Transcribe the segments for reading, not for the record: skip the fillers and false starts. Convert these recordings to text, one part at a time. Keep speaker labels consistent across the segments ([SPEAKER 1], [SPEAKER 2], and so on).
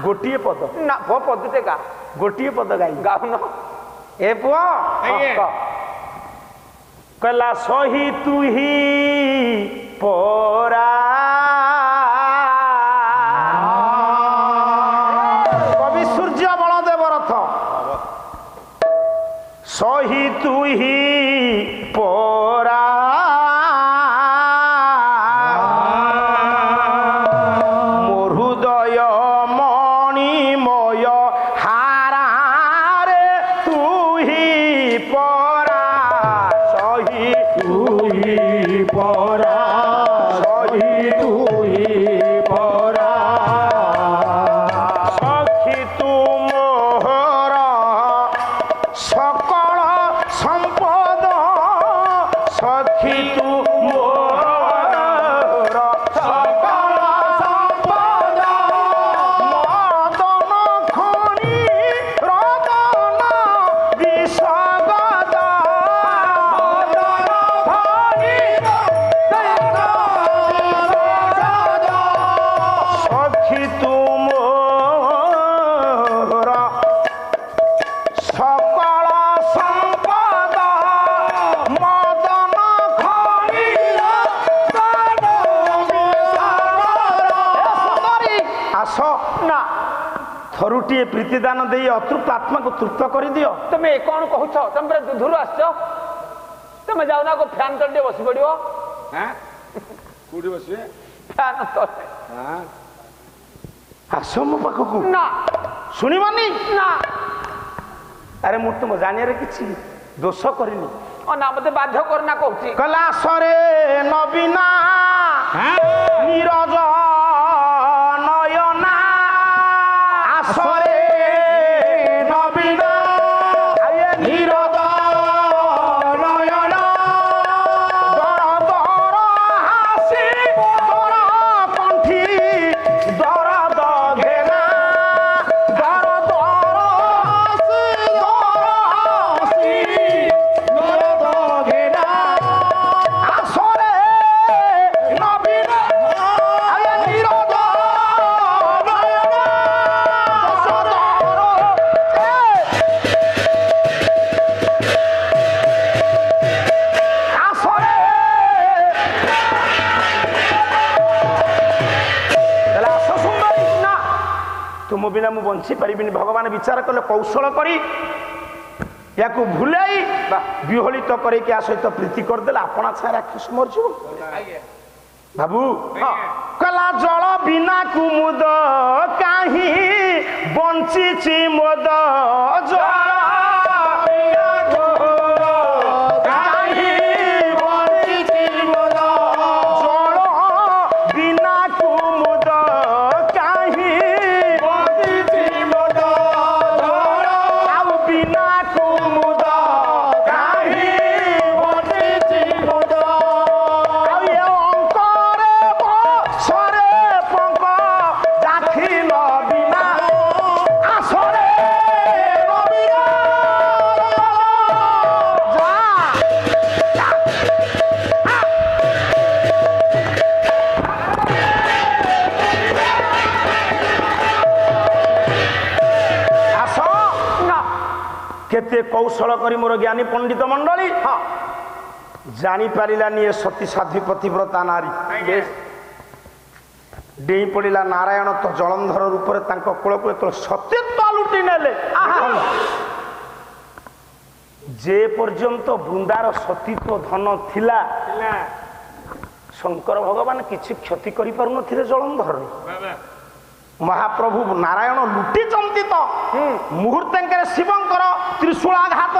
[SPEAKER 1] गोटे पद
[SPEAKER 2] ना पुआ पदटे गा
[SPEAKER 1] गोटे पद गाई
[SPEAKER 2] गाउन
[SPEAKER 1] ए पुआ कहला सही तू ही परा कवि सूर्य बलदेव रथ सही तू ही परा थरुटीए प्रीतिदान दे अतृप्त आत्मा को तृप्त कर दियो
[SPEAKER 2] तुम कौन कहूछ तुम दूर आस तुम जाऊना को फैन तले बस पड़ो
[SPEAKER 3] कौटी बसवे
[SPEAKER 2] फैन तले
[SPEAKER 1] आस मो पाखक
[SPEAKER 2] ना
[SPEAKER 1] शुणवानी
[SPEAKER 2] ना
[SPEAKER 1] अरे मु तुम जानिए किसी दोष करनी
[SPEAKER 2] ना मत बाध्य करना कहूँ
[SPEAKER 1] कला सरे नवीना नीरज नयना आसरे नवीना नीरज नयना दर दर हासी दर कंठी दर घेरा दर दर हासी दर घेरा आसरे नवीना नीरज तुम बिना मु बंची पारि भगवान विचार कले कौशल करी या भूलाई विहलित करके सहित प्रीति करदे आपना छा राक्षस मरजु बाबू कला जल बिना कुमुद कहीं बंची मोद जल केते कौशल करी मोर ज्ञानी पंडित मंडली जानी पारिलानी ए सती साध्वी पतिव्रता नारी डेई पड़ा नारायण तो जलंधर रूप कूल को सत्यत्व लुटी नेले जे पर्यंत बृंदार सतीत्व धन थिला शंकर भगवान किसी क्षति करि पारु नथिले जलंधर महाप्रभु नारायण लुटी चंती तो मुहूर्त शिवंकर त्रिशूलाघात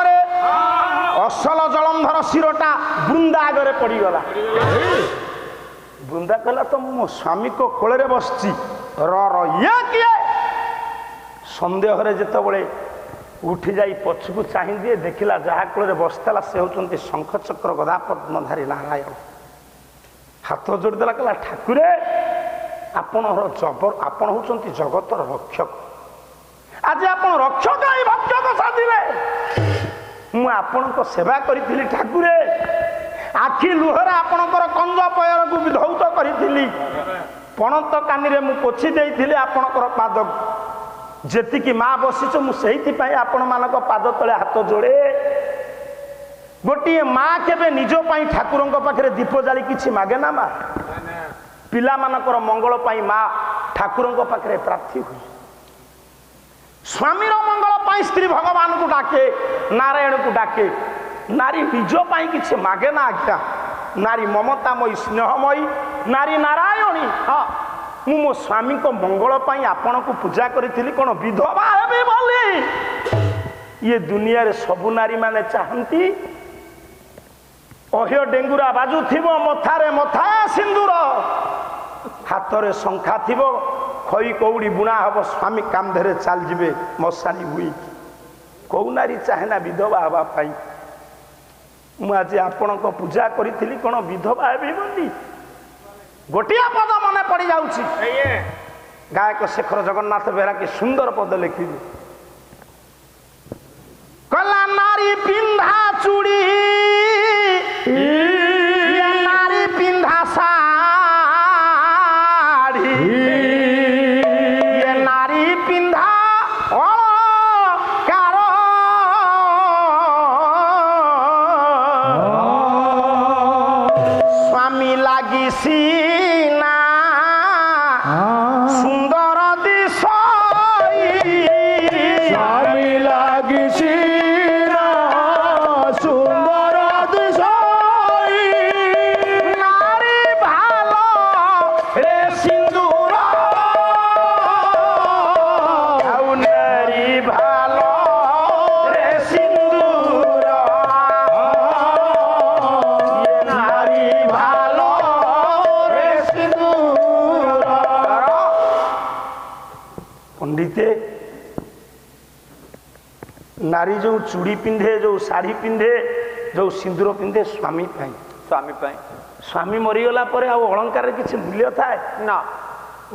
[SPEAKER 1] असल जलंधर शिरोटा बृंदा आगे पड़गला बृंदा कहला तो मो स्वामी को कोल बसची ये किए सन्देह जिते उठी जा पछकू चाह दिए देखला जहा कोल बसला से होती शंख चक्र गदा पद्मधारी नारायण हाथ जोड़देला कहला ठाकुरे आपण आपण होती जगतर रक्षक आज आप रक्षक ही भक्षक साधिबे मुझे सेवा करी ठाकुरे आखि लुहरे आपणकर कंज पयर को धौत करी पणत कानी रे मु पोछि देइथिली आपणकर पाद ଯେତିକି ମା ବସିଛ ମୁଁ ସେଇଥିପାଇଁ ଆପଣମାନଙ୍କ ପାଦ ତଳେ ହାତ ଯୋଡ଼େ। ଗୋଟିଏ ମା କେବେ ନିଜ ପାଇଁ ଠାକୁରଙ୍କ ପାଖରେ ଦୀପ ଜାଳି କିଛି ମାଗେ ନା ମା? ପିଲାମାନଙ୍କର ମଙ୍ଗଳ ପାଇଁ ମା ଠାକୁରଙ୍କ ପାଖରେ ପ୍ରାର୍ଥୀ ହୁଏ। ସ୍ୱାମୀର ମଙ୍ଗଳ ପାଇଁ ସ୍ତ୍ରୀ ଭଗବାନଙ୍କୁ ଡାକେ, ନାରାୟଣକୁ ଡାକେ। ନାରୀ ନିଜ ପାଇଁ କିଛି ମାଗେ ନା ଆଜ୍ଞା। ନାରୀ ମମତାମୟୀ, ସ୍ନେହମୟୀ, ନାରୀ ନାରାୟଣୀ। ହଁ, ମୁଁ ମୋ ସ୍ୱାମୀଙ୍କ ମଙ୍ଗଳ ପାଇଁ ଆପଣଙ୍କୁ ପୂଜା କରିଥିଲି କ'ଣ ବିଧବା ହେବି ବୋଲି? ଇଏ ଦୁନିଆରେ ସବୁ ନାରୀମାନେ ଚାହାନ୍ତି। ଅହ୍ୟ ଡେଙ୍ଗୁରା ବାଜୁଥିବ, ମଥାରେ ମଥା ସିନ୍ଦୁର, ହାତରେ ଶଙ୍ଖା ଥିବ, ଖଇ କଉଡ଼ି ବୁଣା ହବ, ସ୍ୱାମୀ କାନ୍ଧରେ ଚାଲିଯିବେ ମଶାଣି ବୁଇକି। କୋଉ ନାରୀ ଚାହେଁ ନା ବିଧବା ହେବା ପାଇଁ? ମୁଁ ଆଜି ଆପଣଙ୍କ ପୂଜା କରିଥିଲି କ'ଣ ବିଧବା ହେବି ବୋଲି? ଗୋଟିଏ ପଦ ମନେ ପଡ଼ିଯାଉଛି। ଗାୟକ ଶେଖର ଜଗନ୍ନାଥ ବେହେରା କି ସୁନ୍ଦର ପଦ ଲେଖିଲେ। କଲା ନାରୀ ପିନ୍ଧା ଚୁଡ଼ି, ନାରୀ ପିନ୍ଧା ଶାଢ଼ୀ, ନାରୀ ପିନ୍ଧା ଅଳଙ୍କାର, ସ୍ୱାମୀ ଲାଗି ସିନା ସୁନ୍ଦର ଦିଶଇ,
[SPEAKER 3] ସ୍ୱାମୀ ଲାଗି ସିନା ସୁନ୍ଦର ଦିଶଇ,
[SPEAKER 1] ନାରୀ ଭଲ ରେ ସିନ୍ଦୁର, ଆଉ ନାରୀ ଭଲ ରେ ସିନ୍ଦୁର, ନାରୀ ଭଲ ରେ ସିନ୍ଦୁର। ପଣ୍ଡିତେ, ନାରୀ ଯେଉଁ ଚୁଡ଼ି ପିନ୍ଧେ, ଯେଉଁ ଶାଢ଼ୀ ପିନ୍ଧେ, ଯେଉଁ ସିନ୍ଦୁର ପିନ୍ଧେ ସ୍ୱାମୀ ପାଇଁ।
[SPEAKER 2] ସ୍ୱାମୀ ପାଇଁ।
[SPEAKER 1] ସ୍ୱାମୀ ମରିଗଲା ପରେ ଆଉ ଅଳଙ୍କାରରେ କିଛି ମୂଲ୍ୟ ଥାଏ
[SPEAKER 2] ନା,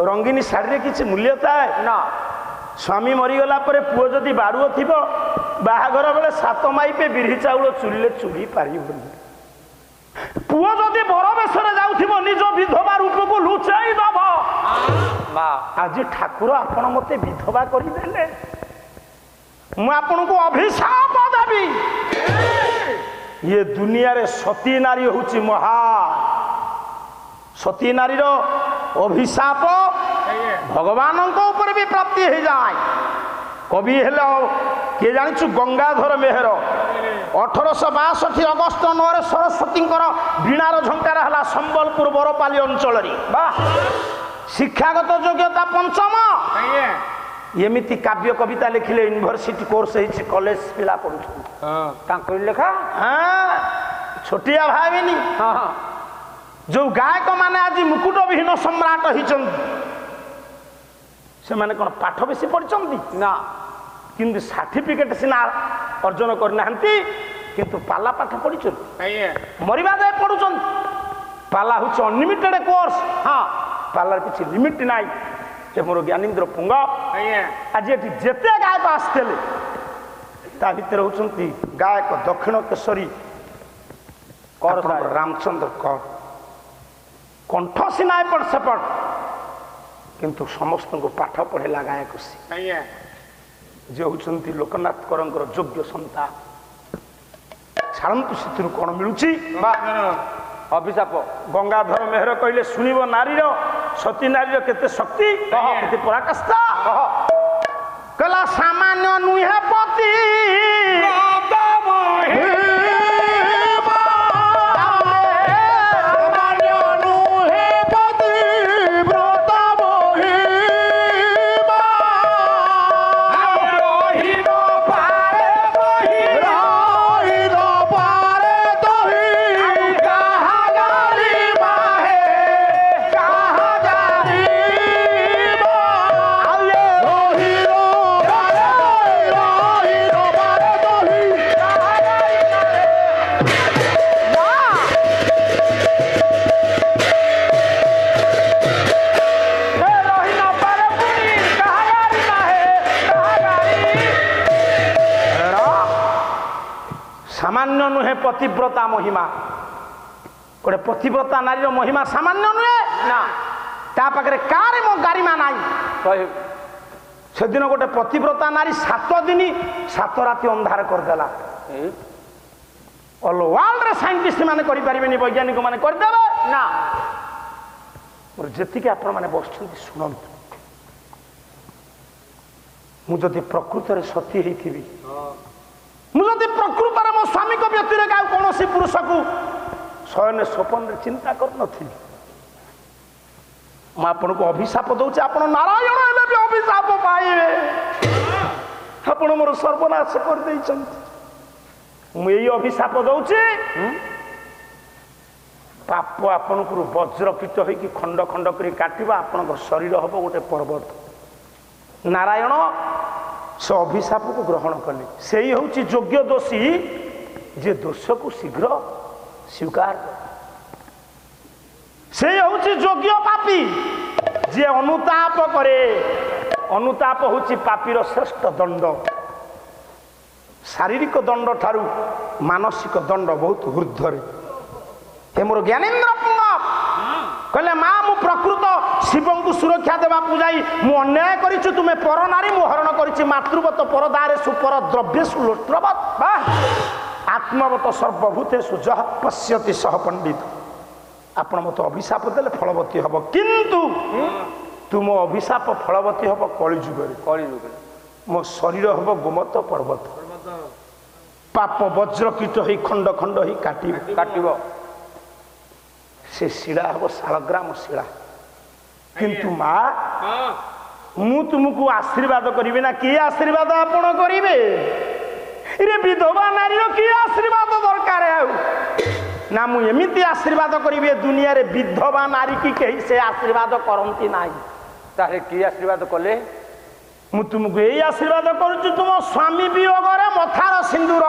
[SPEAKER 1] ରଙ୍ଗିନୀ ଶାଢ଼ୀରେ କିଛି ମୂଲ୍ୟ ଥାଏ
[SPEAKER 2] ନା।
[SPEAKER 1] ସ୍ୱାମୀ ମରିଗଲା ପରେ ପୁଅ ଯଦି ବାଡ଼ୁଅ ଥିବ, ବାହାଘର ବେଳେ 7 ମାଇପେ ବିରି ଚାଉଳ ଚୁଲିରେ ଚୁଲି ପାରିବନି। ପୁଅ ଯଦି ବର ବେଶରେ ଯାଉଥିବ, ନିଜ ବିଧବା ରୂପକୁ ଲୁଚାଇ ଦବ।
[SPEAKER 2] ମା,
[SPEAKER 1] ଆଜି ଠାକୁର ଆପଣ ମତେ ବିଧବା କରିଦେଲେ, ମୁଁ ଆପଣଙ୍କୁ ଅଭିଶାପ ଦେବି। ଇଏ ଦୁନିଆରେ ସତୀ ନାରୀ ହେଉଛି ମହା। ସତୀ ନାରୀର ଅଭିଶାପ ଭଗବାନଙ୍କ ଉପରେ ବି ପ୍ରାପ୍ତି ହେଇଯାଏ। କବି ହେଲେ କିଏ ଜାଣିଛୁ? ଗଙ୍ଗାଧର ମେହେର। 1862 ଅଗଷ୍ଟ 9ରେ ସରସ୍ୱତୀଙ୍କର ବୀଣାର ଝଙ୍କାର ହେଲା ସମ୍ବଲପୁର ବରପାଲି ଅଞ୍ଚଳରେ। ବା, ଶିକ୍ଷାଗତ ଯୋଗ୍ୟତା 5ମ। ଏମିତି କାବ୍ୟ କବିତା ଲେଖିଲେ, ୟୁନିଭର୍ସିଟି କୋର୍ସ ହେଇଛି, କଲେଜ ପିଲା ପଢୁଛନ୍ତି।
[SPEAKER 2] ତାଙ୍କରି ଲେଖା।
[SPEAKER 1] ହଁ, ଛୋଟିଆ ଭାବିନି।
[SPEAKER 2] ହଁ ହଁ,
[SPEAKER 1] ଯୋଉ ଗାୟକ ମାନେ ଆଜି ମୁକୁଟ ବିହୀନ ସମ୍ରାଟ ହେଇଛନ୍ତି, ସେମାନେ କ'ଣ ପାଠ ବେଶୀ ପଢିଛନ୍ତି?
[SPEAKER 2] ନା।
[SPEAKER 1] କିନ୍ତୁ ସାର୍ଟିଫିକେଟ ସିନା ଅର୍ଜନ କରିନାହାନ୍ତି, କିନ୍ତୁ ପାଲା ପାଠ ପଢିଛନ୍ତି, ମରିବା ଯାଏ ପଢୁଛନ୍ତି। ପାଲା ହେଉଛି ଅନଲିମିଟେଡ କୋର୍ସ। ହଁ, ପାଲାର କିଛି ଲିମିଟ ନାହିଁ। ଏ ମୋର ଜ୍ଞାନୀନ୍ଦ୍ର ପୁଙ୍ଗ। ଆଜି ଏଠି ଯେତେ ଗାୟକ ଆସିଥିଲେ, ତା ଭିତରେ ହେଉଛନ୍ତି ଗାୟକ ଦକ୍ଷିଣ କେଶରୀ ରାମଚନ୍ଦ୍ର କର। କଣ୍ଠ ସିନା ଏପଟ ସେପଟ, କିନ୍ତୁ ସମସ୍ତଙ୍କୁ ପାଠ ପଢ଼େଇଲା ଗାୟକ ସେ। ଯେ ହେଉଛନ୍ତି ଲୋକନାଥ କରଙ୍କର ଯୋଗ୍ୟ ସନ୍ତାନ। ଛାଡ଼ନ୍ତୁ, ସେଥିରୁ କ'ଣ ମିଳୁଛି?
[SPEAKER 2] ଅଭିଶାପ।
[SPEAKER 1] ଗଙ୍ଗାଧର ମେହେର କହିଲେ, ଶୁଣିବ ନାରୀର, ସତୀ ନାରୀର କେତେ ଶକ୍ତି, କେତେ ପରାକାଷ୍ଠା। କହିଲା ସାମାନ୍ୟ ନୁହେଁ ପତି, ସାମାନ୍ୟ ନୁହେଁ ପତିବ୍ରତା ମହିମା। ଗୋଟେ ପତିବ୍ରତା ନାରୀର ମହିମା ସାମାନ୍ୟ ନୁହେଁ ନା। ତା ପାଖରେ କାରେ ମୋ ଗାରିମା ନାହିଁ। সেদিন গোটে পতিব্রতা নারী 7 দিন 7 রাতি ଅନ୍ଧାର କରିଦେଲା। অল ওয়ার্ল্ডরে সাইন্টিস্ট মানে করিপারিবেনি, বৈজ্ঞানিক মানে କରିଦେବେ
[SPEAKER 2] না
[SPEAKER 1] ମୋର ଯେତିକି ଆପଣମାନେ ବସିଛନ୍ତି ଶୁଣନ୍ତୁ। ମୁଁ ଯଦି ପ୍ରକୃତରେ ସତୀ ହେଇଥିବି, ମୁଁ ଯଦି ପ୍ରକୃତରେ ମୋ ସ୍ୱାମୀଙ୍କ ବ୍ୟତିରେକ ଆଉ କୌଣସି ପୁରୁଷକୁ ଶୟନ ସ୍ୱପନରେ ଚିନ୍ତା କରିନଥିଲି, ମୁଁ ଆପଣଙ୍କୁ ଅଭିଶାପ ଦଉଛି, ଆପଣ ନାରାୟଣ ହେଲେ ବି ଅଭିଶାପ ପାଇବେ। ଆପଣ ମୋର ସର୍ବନାଶ କରିଦେଇଛନ୍ତି। ମୁଁ ଏଇ ଅଭିଶାପ ଦଉଛି, ପାପ ଆପଣଙ୍କୁ ବଜ୍ରକୀଟ ହେଇକି ଖଣ୍ଡ ଖଣ୍ଡ କରି କାଟିବ, ଆପଣଙ୍କ ଶରୀର ହବ ଗୋଟେ ପର୍ବତ। ନାରାୟଣ ସେ ଅଭିଶାପକୁ ଗ୍ରହଣ କଲେ। ସେଇ ହେଉଛି ଯୋଗ୍ୟ ଦୋଷୀ, ଯେ ଦୋଷକୁ ଶୀଘ୍ର ସ୍ୱୀକାର କରେ। ସେ ହେଉଛି ଯୋଗ୍ୟ ପାପୀ, ଯିଏ ଅନୁତାପ କରେ। ଅନୁତାପ ହେଉଛି ପାପୀର ଶ୍ରେଷ୍ଠ ଦଣ୍ଡ। ଶାରୀରିକ ଦଣ୍ଡ ଠାରୁ ମାନସିକ ଦଣ୍ଡ ବହୁତ ଊର୍ଦ୍ଧ୍ୱରେ। ଏ ମୋର ଜ୍ଞାନେନ୍ଦ୍ର ପୁଙ୍ଗ କହିଲେ, ମା ମୁଁ ପ୍ରକୃତ ଶିବଙ୍କୁ ସୁରକ୍ଷା ଦେବାକୁ ଯାଇ ମୁଁ ଅନ୍ୟାୟ କରିଛି, ତୁମେ ପର ନାରୀ, ମୁଁ ହରଣ କରିଛି ମାତୃବତ ପରଦାରେ ସୁପର ଦ୍ରବ୍ୟେଷୁ ଲୋଷ୍ଟ୍ରବତ୍ ଆତ୍ମବତ ସର୍ବଭୂତେଷୁ ଯଃ ପଶ୍ୟତି ସହ ପଣ୍ଡିତ। ଆପଣ ମୋତେ ଅଭିଶାପ ଦେଲେ ଫଳବତୀ ହବ, କିନ୍ତୁ ତୁମ ଅଭିଶାପ ଫଳବତୀ ହବ କଳିଯୁଗରେ।
[SPEAKER 2] କଳିଯୁଗରେ
[SPEAKER 1] ମୋ ଶରୀର ହବ ଗୋମତ ପର୍ବତ, ପାପ ବଜ୍ରକୀଟ ହେଇ ଖଣ୍ଡ ଖଣ୍ଡ ହେଇ କାଟିବ। ସେ ଶିଳା ହବ ଶାଳଗ୍ରାମ ଶିଳା। କିନ୍ତୁ ମା ମୁଁ ତୁମକୁ ଆଶୀର୍ବାଦ କରିବି ନା? କିଏ ଆଶୀର୍ବାଦ ଆପଣ କରିବେ? ବିଧବା ନାରୀର କିଏ ଆଶୀର୍ବାଦ ଦରକାର? ଆଉ ନା ମୁଁ ଏମିତି ଆଶୀର୍ବାଦ କରିବି, ଏ ଦୁନିଆରେ ବିଧବା ନାରୀ କି କେହି ସେ ଆଶୀର୍ବାଦ କରନ୍ତି ନାହିଁ।
[SPEAKER 2] ତାହେଲେ କିଏ ଆଶୀର୍ବାଦ କଲେ?
[SPEAKER 1] ମୁଁ ତୁମକୁ ଏଇ ଆଶୀର୍ବାଦ କରୁଛି, ତୁମ ସ୍ୱାମୀ ବିୟୋଗରେ ମଥାର ସିନ୍ଦୁର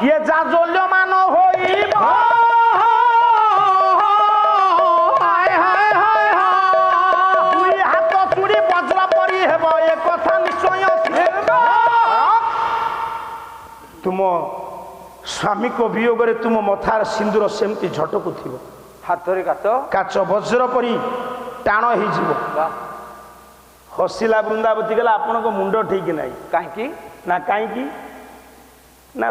[SPEAKER 1] କିଏ ଜାଜଲ୍ୟମାନ ହୋଇବ, ଦୁଇ ହାତ ଚୁଡ଼ି ବଜ୍ର ପରି ହେବ, ଏ କଥା ନିଶ୍ଚୟ ତୁମ ସ୍ୱାମୀଙ୍କ ବିୟୋଗରେ ତୁମ ମଥାର ସିନ୍ଦୁର ସେମିତି ଝଟକୁଥିବ।
[SPEAKER 2] ହାତରେ
[SPEAKER 1] କାଚ ବଜ୍ର ପରି ଟାଣ ହେଇଯିବ। ହସିଲା ବୃନ୍ଦାବତୀ ଗଲା, ଆପଣଙ୍କ ମୁଣ୍ଡ ଠିକ ନାହିଁ।
[SPEAKER 2] କାହିଁକି
[SPEAKER 1] ନା? କାହିଁକି ନା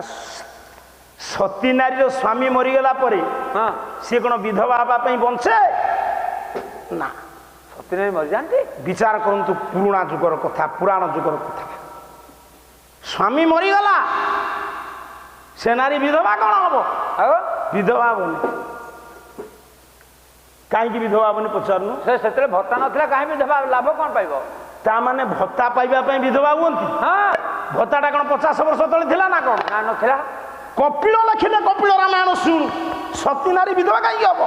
[SPEAKER 1] ସତୀ ନାରୀର ସ୍ୱାମୀ ମରିଗଲା ପରେ ସିଏ କ'ଣ ବିଧବା ହେବା ପାଇଁ ବଞ୍ଚେ? ନା,
[SPEAKER 2] ସତୀ ନାରୀ ମରିଯାଆନ୍ତି।
[SPEAKER 1] ବିଚାର କରନ୍ତୁ ପୁରୁଣା ଯୁଗର କଥା, ପୁରାଣ ଯୁଗର କଥା। ସ୍ୱାମୀ ମରିଗଲା, ସେ ନାରୀ ବିଧବା କ'ଣ ହବ? ବିଧବା ହବନି। କାହିଁକି ବିଧବା ହବନି ପଚାରୁନୁ?
[SPEAKER 2] ସେ ସେତେବେଳେ ଭତ୍ତା ନଥିଲା, କାହିଁ ବିଧବା ଲାଭ କ'ଣ ପାଇବ?
[SPEAKER 1] ତା ମାନେ ଭତ୍ତା ପାଇବା ପାଇଁ ବିଧବା ହୁଅନ୍ତି? ଭତ୍ତାଟା କ'ଣ 50 ବର୍ଷ ତଳେ ଥିଲା ନା କ'ଣ?
[SPEAKER 2] ନା, ନଥିଲା।
[SPEAKER 1] କପିଳ ଲେଖିଲେ, କପିଳ ରାମାୟଣ ଶୁଣୁ, ସତୀ ନାରୀ ବିଧବା କାହିଁକି ହବ?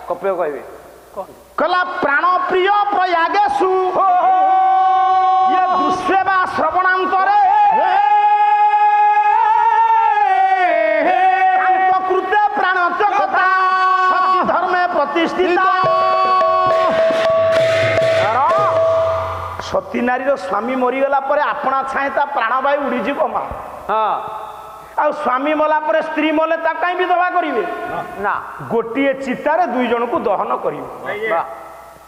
[SPEAKER 2] କପିଳ କହିବେ,
[SPEAKER 1] କହିଲା ପ୍ରାଣ ପ୍ରିୟ ପ୍ରୟାଗେଷୁ ଇଏ ଦୃଶ୍ୟ ବା ଶ୍ରବଣାନ୍ତରେ କୃତେ ପ୍ରାଣ କଥା ସତୀ ଧର୍ମେ ପ୍ରତିଷ୍ଠିତ। ସତୀ ନାରୀର ସ୍ୱାମୀ ମରିଗଲା ପରେ ଆପଣା ଛାଏଁ ତା ପ୍ରାଣବାୟୁ ଉଡ଼ିଯିବ ମା। ଆଉ ସ୍ୱାମୀ ମଲା ପରେ ସ୍ତ୍ରୀ ମଲେ ତାକୁ କାହିଁ ବିଧବା କରିବେ?
[SPEAKER 2] ନା,
[SPEAKER 1] ଗୋଟିଏ ଚିତାରେ 2 ଜଣଙ୍କୁ ଦହନ କରିବେ।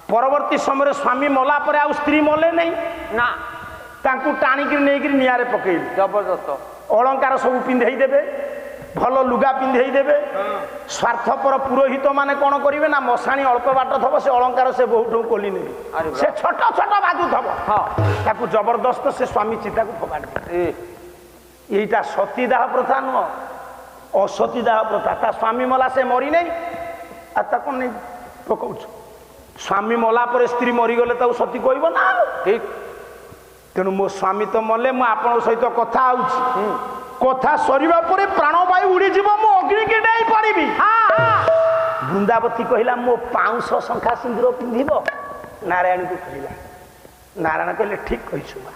[SPEAKER 1] ପରବର୍ତ୍ତୀ ସମୟରେ ସ୍ୱାମୀ ମଲା ପରେ ଆଉ ସ୍ତ୍ରୀ ମଲେ ନାହିଁ
[SPEAKER 2] ନା,
[SPEAKER 1] ତାଙ୍କୁ ଟାଣିକିରି ନେଇକିରି ନିଆଁରେ ପକେଇବେ।
[SPEAKER 2] ଜବରଦସ୍ତ
[SPEAKER 1] ଅଳଙ୍କାର ସବୁ ପିନ୍ଧେଇ ଦେବେ, ଭଲ ଲୁଗା ପିନ୍ଧେଇ ଦେବେ। ସ୍ୱାର୍ଥପର ପୁରୋହିତ ମାନେ କ'ଣ କରିବେ ନା, ମଶାଣି ଅଳ୍ପ ବାଟ ଥବ, ସେ ଅଳଙ୍କାର ସେ ବୋହୁଠୁ କୋଲି ନେବେ। ସେ ଛୋଟ ଛୋଟ ବାଜୁଥବ, ତାକୁ ଜବରଦସ୍ତ ସେ ସ୍ୱାମୀ ଚିତାକୁ ଫୋପାଡ଼ିବେ। এইটা সতীদাহ প্রথা নয়, অসতীদাহ প্রথা। তা স্বামী মলা সে মরি নাই, আর তাকে নেই পকাউছ। স্বামী মলা পরে স্ত্রী মরিগলে তাকে সতী কইব না? ঠিক। তেণু মো স্বামী তো মলে, মু আপনার সহিত কথা হচ্ছি, কথা সরিবা পরে প্রাণবায়ু উড়িଯିବ, মু অগ্নিকে ডেই পড়িবি। বৃন্দাবতী কহিলা, মো পাউঁশ শঙ্খা সিন্দুর পিঁধিব? নারায়ণকে কহিলা। নারায়ণ কহিলে, ঠিক কইছু মা।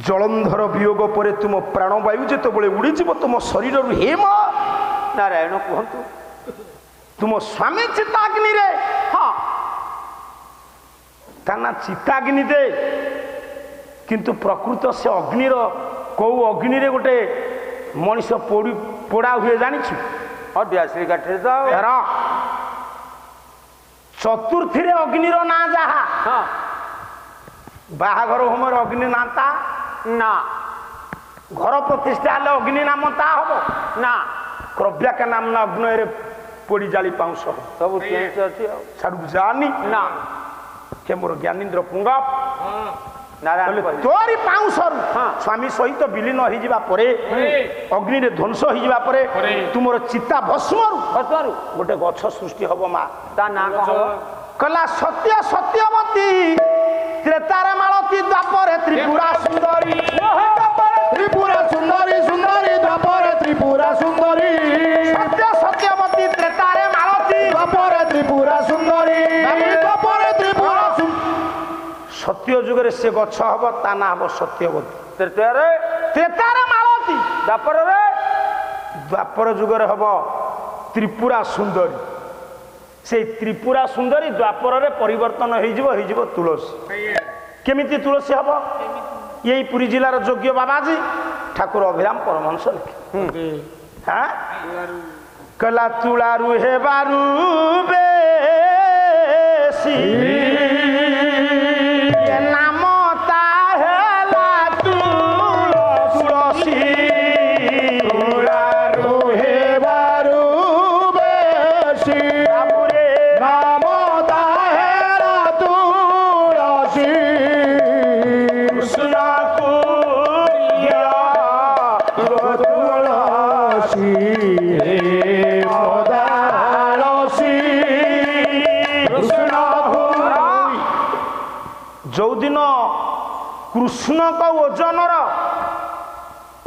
[SPEAKER 1] জলন্ধর বিয়োগ পরে তুম প্রাণবায়ু যেতবে উড়িଯିବ তুম শরীরর হেম
[SPEAKER 2] নারায়ণ কুহতু
[SPEAKER 1] তুম স্বামী চিতাগ্নি রে, হ্যাঁ তা না চিতাগ্নি দে, কিন্তু প্রকৃত সে অগ্নির কেউ অগ্নিরে গোটে মনিষ পোড়া হুয়ে জানিছু?
[SPEAKER 2] অডিয়াশ্রী কাঠে তো
[SPEAKER 1] চতুর্থীরে অগ্নির না যাহা ବାହାଘର ହୋମରେ ଅଗ୍ନି ନାନ୍ତା
[SPEAKER 2] ନା
[SPEAKER 1] ଘର ପ୍ରତିଷ୍ଠା ହେଲେ ଅଗ୍ନି ନାମ ତା ହବ
[SPEAKER 2] ନା
[SPEAKER 1] କ୍ରବ୍ୟାକା ନାମ ଅଗ୍ନୟରେ ପୋଡ଼ି ଜାଳି ପାଉଁଶ
[SPEAKER 2] ସବୁ ଚେଞ୍ଜ ଅଛି ଆଉ
[SPEAKER 1] ସାଡ଼କୁ ଯାନି
[SPEAKER 2] ନା
[SPEAKER 1] ହେ ମୋର ଜ୍ଞାନୀନ୍ଦ୍ର ପୁଙ୍ଗ
[SPEAKER 2] ନାରାୟଣ କହିଲେ।
[SPEAKER 1] ତୋରି ପାଉଁଶରୁ ସ୍ୱାମୀ ସହିତ ବିଲୀନ ହେଇଯିବା ପରେ ଅଗ୍ନିରେ ଧ୍ୱଂସ ହେଇଯିବା ପରେ ତୁମର ଚିତା ଭସ୍ମରୁ
[SPEAKER 2] ଭସ୍ମରୁ
[SPEAKER 1] ଗୋଟେ ଗଛ ସୃଷ୍ଟି ହବ ମା
[SPEAKER 2] ତା ନାଁ କଣ ହବ?
[SPEAKER 1] କହିଲା ସତ୍ୟ ସତ୍ୟବତୀ ତ୍ରେତାରେ ମାଳତୀ ଦ୍ୱାପରେ ତ୍ରିପୁରା ସୁନ୍ଦରୀ
[SPEAKER 3] ତ୍ରିପୁରା ସୁନ୍ଦରୀ ସୁନ୍ଦରୀ ଦ୍ୱାପରେ ତ୍ରିପୁରା ସୁନ୍ଦରୀ
[SPEAKER 1] ସତ୍ୟ ସତ୍ୟବତୀ ତ୍ରେତାରେ ମାଳତୀ
[SPEAKER 3] ଦ୍ୱାପରେ ତ୍ରିପୁରା ସୁନ୍ଦରୀ ଦ୍ୱାପରେ ତ୍ରିପୁରା
[SPEAKER 1] ସତ୍ୟ ଯୁଗରେ ସେ ଗଛ ହବ ତା ନାଁ ହବ ସତ୍ୟବତୀ
[SPEAKER 2] ତୃତୀୟରେ
[SPEAKER 1] ତ୍ରେତାରେ ମାଳତୀ
[SPEAKER 2] ଦ୍ୱାପରରେ
[SPEAKER 1] ଦ୍ୱାପର ଯୁଗରେ ହବ ତ୍ରିପୁରା ସୁନ୍ଦରୀ ସେଇ ତ୍ରିପୁରା ସୁନ୍ଦରୀ ଦ୍ୱାପରରେ ପରିବର୍ତ୍ତନ ହେଇଯିବ ତୁଳସୀ କେମିତି ତୁଳସୀ ହବ ଏଇ ପୁରୀ ଜିଲ୍ଲାର ଯୋଗ୍ୟ ବାବାଜୀ ଠାକୁର ଅଭିରାମ ପରମହଂସ ଲେଖେ କହିଲା ତୁଳାରୁ ହେବାରୁ ବେଶୀ ନାମ ତା ହେଲା ତୁଳସୀ
[SPEAKER 3] ତୁଳାରୁ ହେବାରୁ ବେଶୀ ନାମ ତାହେଲା ତୁଳସୀ
[SPEAKER 1] କୃଷ୍ଣକୁ
[SPEAKER 3] ତୁଳସୀ ରେ ମଦାଳସୀ କୃଷ୍ଣ
[SPEAKER 1] ଯୋଉଦିନ କୃଷ୍ଣଙ୍କ ଓଜନର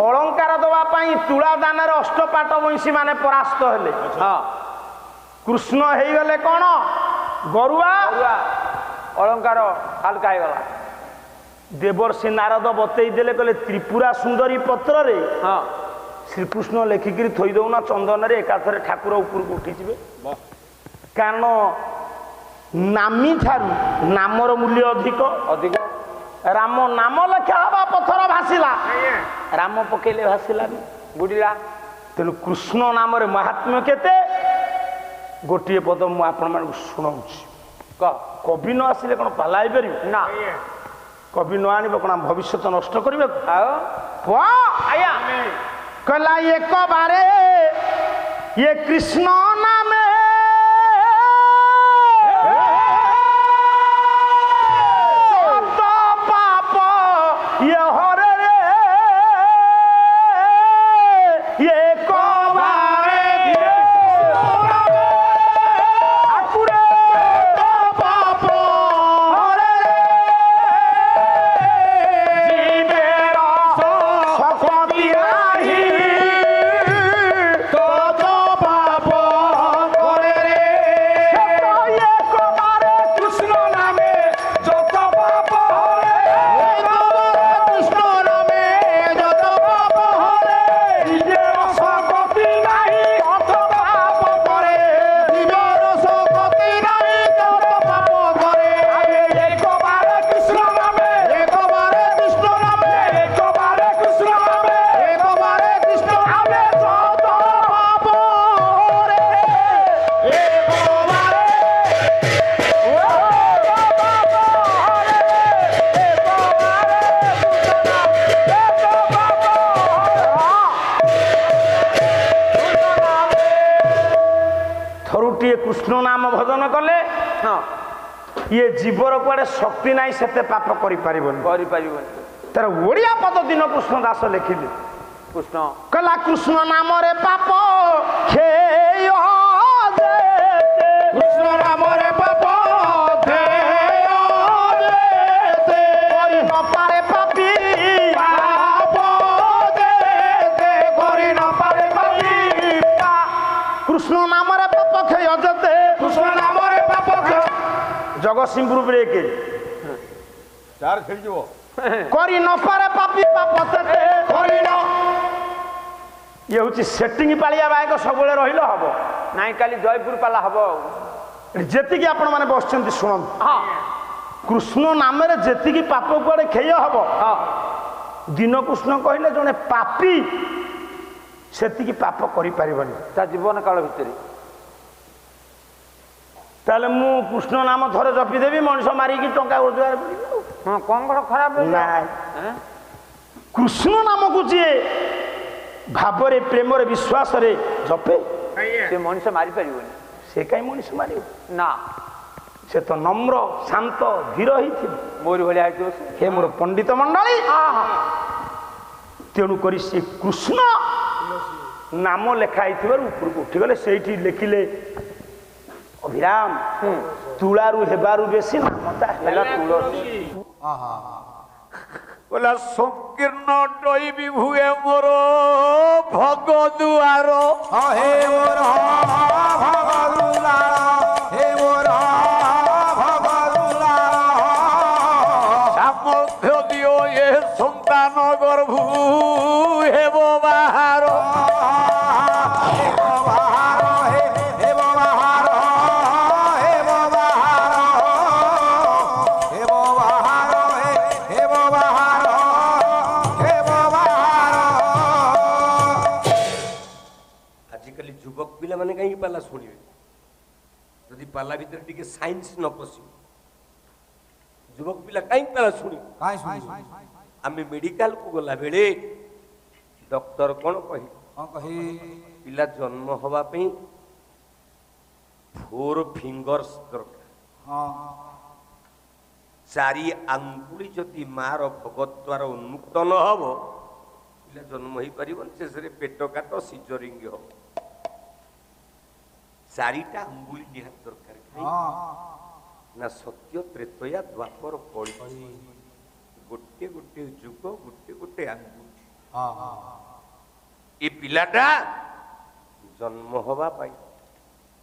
[SPEAKER 1] ଅଳଙ୍କାର ଦେବା ପାଇଁ ତୁଳା ଦାନରେ ଅଷ୍ଟପାଟ ବଂଶୀ ମାନେ ପରାସ୍ତ ହେଲେ
[SPEAKER 2] ହଁ
[SPEAKER 1] କୃଷ୍ଣ ହେଇଗଲେ କଣ ଗରୁଆ
[SPEAKER 2] ଅରୁଆ ଅଳଙ୍କାର ହାଲକା ହେଇଗଲା
[SPEAKER 1] ଦେବର୍ଷି ନାରଦ ବତେଇ ଦେଲେ କହିଲେ ତ୍ରିପୁରା ସୁନ୍ଦରୀ ପତ୍ରରେ
[SPEAKER 2] ହଁ
[SPEAKER 1] ଶ୍ରୀକୃଷ୍ଣ ଲେଖିକିରି ଥୋଇ ଦଉନା ଚନ୍ଦନରେ ଏକାଥରେ ଠାକୁର ଉପରକୁ ଉଠିଯିବେ କାରଣ ନାମୀ ଠାରୁ ନାମର ମୂଲ୍ୟ ଅଧିକ
[SPEAKER 2] ଅଧିକ
[SPEAKER 1] ରାମ ନାମ ଲେଖା ହବା ପଥର ଭାସିଲା ରାମ ପକେଇଲେ ଭାସିଲାନି
[SPEAKER 2] ବୁଡ଼ିଲା
[SPEAKER 1] ତେଣୁ କୃଷ୍ଣ ନାମରେ ମହାତ୍ମ୍ୟ କେତେ ଗୋଟିଏ ପଦ ମୁଁ ଆପଣମାନଙ୍କୁ ଶୁଣାଉଛି
[SPEAKER 2] କହ
[SPEAKER 1] କବି ନ ଆସିଲେ କଣ ପାଲାଇ ପାରିବ
[SPEAKER 2] ନା
[SPEAKER 1] କବି ନ ଆଣିବ କଣ ଭବିଷ୍ୟତ ନଷ୍ଟ କରିବାକୁ
[SPEAKER 2] ଆଉ ଆଜ୍ଞା
[SPEAKER 1] କହିଲା ଏକ ବାରେ ଇଏ କୃଷ୍ଣ ନାମେ ସତ ପାପ ଇଏ ହରେ ରେ ଏକ ବାରେ ଠାକୁରେ
[SPEAKER 3] ପାପ
[SPEAKER 1] ହରେ ଜୀବେର ଶକ୍ତି ନାହିଁ
[SPEAKER 3] ତତ ପାପ করে রে
[SPEAKER 1] ଏକ ବାରେ କୃଷ୍ଣ ନାମେ ଯତ ପାପ ହରେ
[SPEAKER 3] কৃষ্ণ নামে যত পাপ হরে
[SPEAKER 1] ଜୀବେର ଶକ୍ତି ନାହିଁ ଅଥ ପାପ করে
[SPEAKER 3] জীবর শক্তি নাই যত পাপ করে
[SPEAKER 1] ଏକ ବାରେ କୃଷ୍ଣ নামে
[SPEAKER 3] একবারে কৃষ্ণ নামে
[SPEAKER 1] একবারে কৃষ্ণ নামে
[SPEAKER 3] একবারে কৃষ্ণ
[SPEAKER 1] আমি যত
[SPEAKER 3] পাপ হরে একবারে
[SPEAKER 1] ଥରୁଟିଏ କୃଷ୍ଣ ନାମ ଭଜନ କଲେ
[SPEAKER 2] ହଁ
[SPEAKER 1] ଇଏ ଜୀବର କୁଆଡେ ଶକ୍ତି ନାହିଁ ସେତେ ପାପ କରିପାରିବନି
[SPEAKER 2] କରିପାରିବନି
[SPEAKER 1] ତାର ଓଡ଼ିଆ ପଦ ଦିନ କୃଷ୍ଣ ଦାସ ଲେଖିଲେ
[SPEAKER 2] କୃଷ୍ଣ
[SPEAKER 1] କହିଲା କୃଷ୍ଣ ନାମରେ ପାପ ଖେୟ ଯେତେ
[SPEAKER 3] কৃষ্ণ নামরে পাপ খেয় যেতে
[SPEAKER 1] କରି ନ ପାରେ ପାପୀ
[SPEAKER 3] পাপ যেতে করি না পারে পাপি
[SPEAKER 1] କୃଷ୍ଣ ନାମରେ ପାପ ଖେୟ ଯେତେ
[SPEAKER 3] কৃষ্ণ নামরে পাপ খেয়
[SPEAKER 1] ଜଗତସିଂହପୁର ବ୍ରେକ୍
[SPEAKER 3] চার খেলଯିବ
[SPEAKER 1] କରି ନ ପାରେ ପାପୀ ପାପ ତେତେ
[SPEAKER 3] করি না
[SPEAKER 1] ଇଏ ହଉଛି ସେଟିଂ ପାଳିଆ ବାୟକ ସବୁବେଳେ ରହିଲେ ହବ
[SPEAKER 2] ନାଇଁ କାଲି ଜୟପୁର ପାଲା ହବ ଆଉ
[SPEAKER 1] ଏଠି ଯେତିକି ଆପଣମାନେ ବସିଛନ୍ତି ଶୁଣନ୍ତୁ
[SPEAKER 2] ହଁ
[SPEAKER 1] କୃଷ୍ଣ ନାମରେ ଯେତିକି ପାପ କୁଆଡେ କ୍ଷୟ ହବ
[SPEAKER 2] ହଁ
[SPEAKER 1] ଦିନ କୃଷ୍ଣ କହିଲେ ଜଣେ ପାପୀ ସେତିକି ପାପ କରିପାରିବନି
[SPEAKER 2] ତା ଜୀବନ କାଳ ଭିତରେ
[SPEAKER 1] ତାହେଲେ ମୁଁ କୃଷ୍ଣ ନାମ ଥରେ ଜପିଦେବି ମଣିଷ ମାରିକି ଟଙ୍କା ରୋଜଗାର କରିବି
[SPEAKER 2] ହଁ କଣ କଣ ଖରାପ ରହିଲା?
[SPEAKER 1] ନାଇଁ
[SPEAKER 2] ଏଁ?
[SPEAKER 1] କୃଷ୍ଣ ନାମକୁ ଯିଏ ଭାବରେ ପ୍ରେମରେ ବିଶ୍ୱାସରେ ଜପେ
[SPEAKER 2] ସେ ମଣିଷ ମାରିପାରିବନି
[SPEAKER 1] ସେ କାହିଁ ମଣିଷ ମାରିବ?
[SPEAKER 2] ନା
[SPEAKER 1] ସେ ତ ନମ୍ର ଶାନ୍ତ ଧୀର ହେଇଥିବ।
[SPEAKER 2] ମୋରି ଭଳିଆ ହେଇଥିବ ସେ।
[SPEAKER 1] ହେ ମୋର ପଣ୍ଡିତ ମଣ୍ଡଳୀ, ତେଣୁ କରି ସେ କୃଷ୍ଣ ନାମ ଲେଖା ହେଇଥିବାରୁ ଉପରକୁ ଉଠିଗଲେ। ସେଇଠି ଲେଖିଲେ ଅଭିରାମ ତୁଳାରୁ ହେବାରୁ ବେଶୀ ନାମଟା ହେଲା ତୁଳସୀ।
[SPEAKER 3] ବୋଲା ସଂକୀର୍ଣ୍ଣ ଡଇବି ହୁଏ ମୋର ଭଗ ଦୁଆର ହେ ମୋର ଭଗ ଦୁଆର ହେ ମୋର ଭଗ ଦୁଆର ସାମର୍ଥ୍ୟ ଦିଅ ଏ ସନ୍ତାନ ଗର୍ଭୁ ହେବ ବାହାର
[SPEAKER 4] ଯୁବକ ପିଲାମାନେ କାହିଁକି ପାଲା ଶୁଣିବେ? ଯଦି ପାଲା ଭିତରେ ଟିକେ ସାଇନ୍ସ ନ ପଶିବ ଯୁବକ ପିଲା କାହିଁକି ପାଲା ଶୁଣିବେ? ଆମେ ମେଡିକାଲକୁ ଗଲା ବେଳେ ଡକ୍ଟର କଣ କହି ପିଲା ଜନ୍ମ ହବା ପାଇଁ 4 ଫିଙ୍ଗର୍ସ ଦରକାର। 4 ଆଙ୍ଗୁଳି ଯଦି ମାର ଭଗଦ୍ୱାର ଉନ୍ମୁକ୍ତ ନ ହବ ପିଲା ଜନ୍ମ ହେଇପାରିବନି। ଶେଷରେ ପେଟ କାଟ ସିଜରିଙ୍ଗ ହବ। 4ଟା ଆଙ୍ଗୁଳି ନିହାତି ଦରକାର। ନା ସତ୍ୟ ତ୍ରେତୟା ଦ୍ୱାପର କଳି ଗୋଟିଏ ଗୋଟିଏ ଯୁଗ ଗୋଟିଏ ଗୋଟିଏ ଆଙ୍ଗୁଳି। ଏ ପିଲାଟା ଜନ୍ମ ହବା ପାଇଁ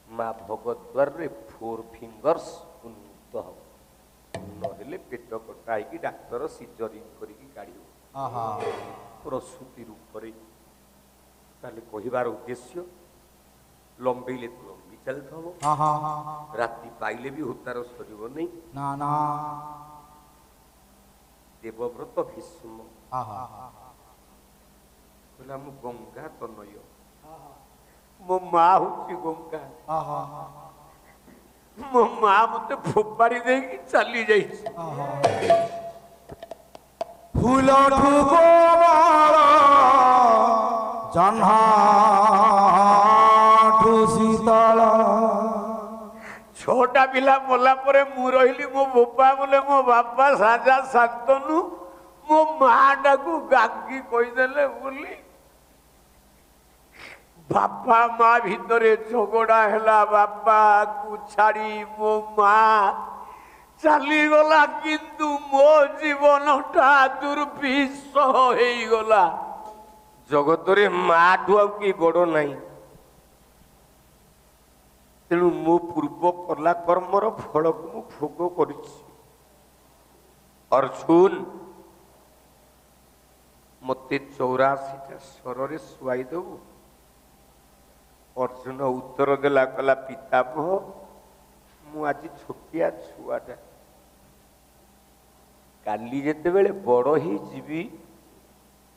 [SPEAKER 4] ମା ଭଗଦ୍ୱାରରେ 4 ଫିଙ୍ଗର୍ସ ଉନ୍ମୁକ୍ତ ହବ। ନହେଲେ ପେଟ କଟା ହେଇକି ଡାକ୍ତର ସିଜରିଂ କରିକି କାଢିବ ପ୍ରସୂତି ରୂପରେ। ତାହେଲେ କହିବାର ଉଦ୍ଦେଶ୍ୟ ଲମ୍ବେଇଲେ ତ ଲମ୍ବି ଚାଲିଥିବ, ରାତି ପାଇଲେ ବି ହୁତାର ସରିବ ନାହିଁ। ଦେବବ୍ରତ ଭୀଷ୍ମ କହିଲା ମୁଁ ଗଙ୍ଗା ତନୟ, ମୋ ମା ହଉଛି ଗଙ୍ଗା। ମୋ ମା ମତେ ଫୋପାଡ଼ି ଦେଇକି ଚାଲି ଯାଇଛି।
[SPEAKER 3] ଫୁଲ ଶୀତଳ
[SPEAKER 4] 6ଟା ପିଲା ମଲା ପରେ ମୁଁ ରହିଲି। ମୋ ବୋପା ବୋଲେ ମୋ ବାପା ସାଜା ଶାନ୍ତନୁ ମୋ ମା ଟାକୁ ଗାଙ୍ଗି କହିଦେଲେ ବୋଲି ବାପା ମା ଭିତରେ ଝଗଡା ହେଲା। ବାପାକୁ ଛାଡି ମୋ ମା ଚାଲିଗଲା, କିନ୍ତୁ ମୋ ଜୀବନଟା ଦୁର୍ବିଷହ ହେଇଗଲା। ଜଗତରେ ମାଠୁ ଆଉ କି ବଡ ନାହିଁ। ତେଣୁ ମୋ ପୂର୍ବ କଲା କର୍ମର ଫଳକୁ ମୁଁ ଭୋଗ କରିଛି। ଅର୍ଜୁନ ମତେ 84ଟା ସ୍ୱରରେ ଶୁଆଇ ଦେବୁ? ଅର୍ଜୁନ ଉତ୍ତର ଦେଲା, କହିଲା ପିତାମହ ମୁଁ ଆଜି ଛୋଟିଆ ଛୁଆଟା, କାଲି ଯେତେବେଳେ ବଡ ହେଇଯିବି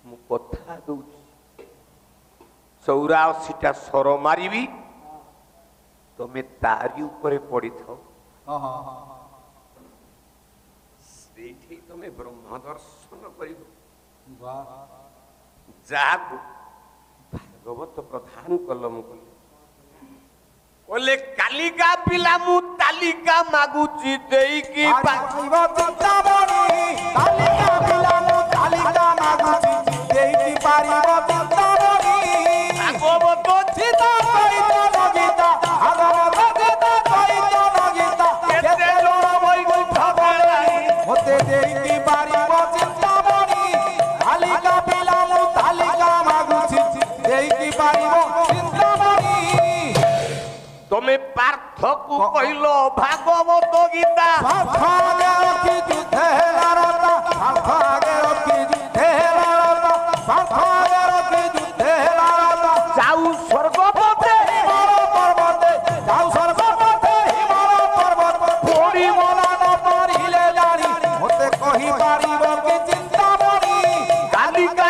[SPEAKER 4] ମୁଁ କଥା ଦଉଛି 84ଟା ସ୍ୱର ମାରିବି, ତମେ ତାରି ଉପରେ ପଡିଥାଉ। ସେଇଠି ତମେ ବ୍ରହ୍ମ ଦର୍ଶନ କରିବ। ଯାହାକୁ ଭାଗବତ ପ୍ରଧାନ କଲମ କଲେ କହିଲେ କାଲିକା ପିଲା ମୁଁ ତାଲିକା ମାଗୁଛି ଦେଇକି ତମେ ପାର୍ଥକୁ କହିଲ ଭାଗବତ ଗୀତା ଯାଉ ସ୍ୱର୍ଗ ପଥେ କାଲିକା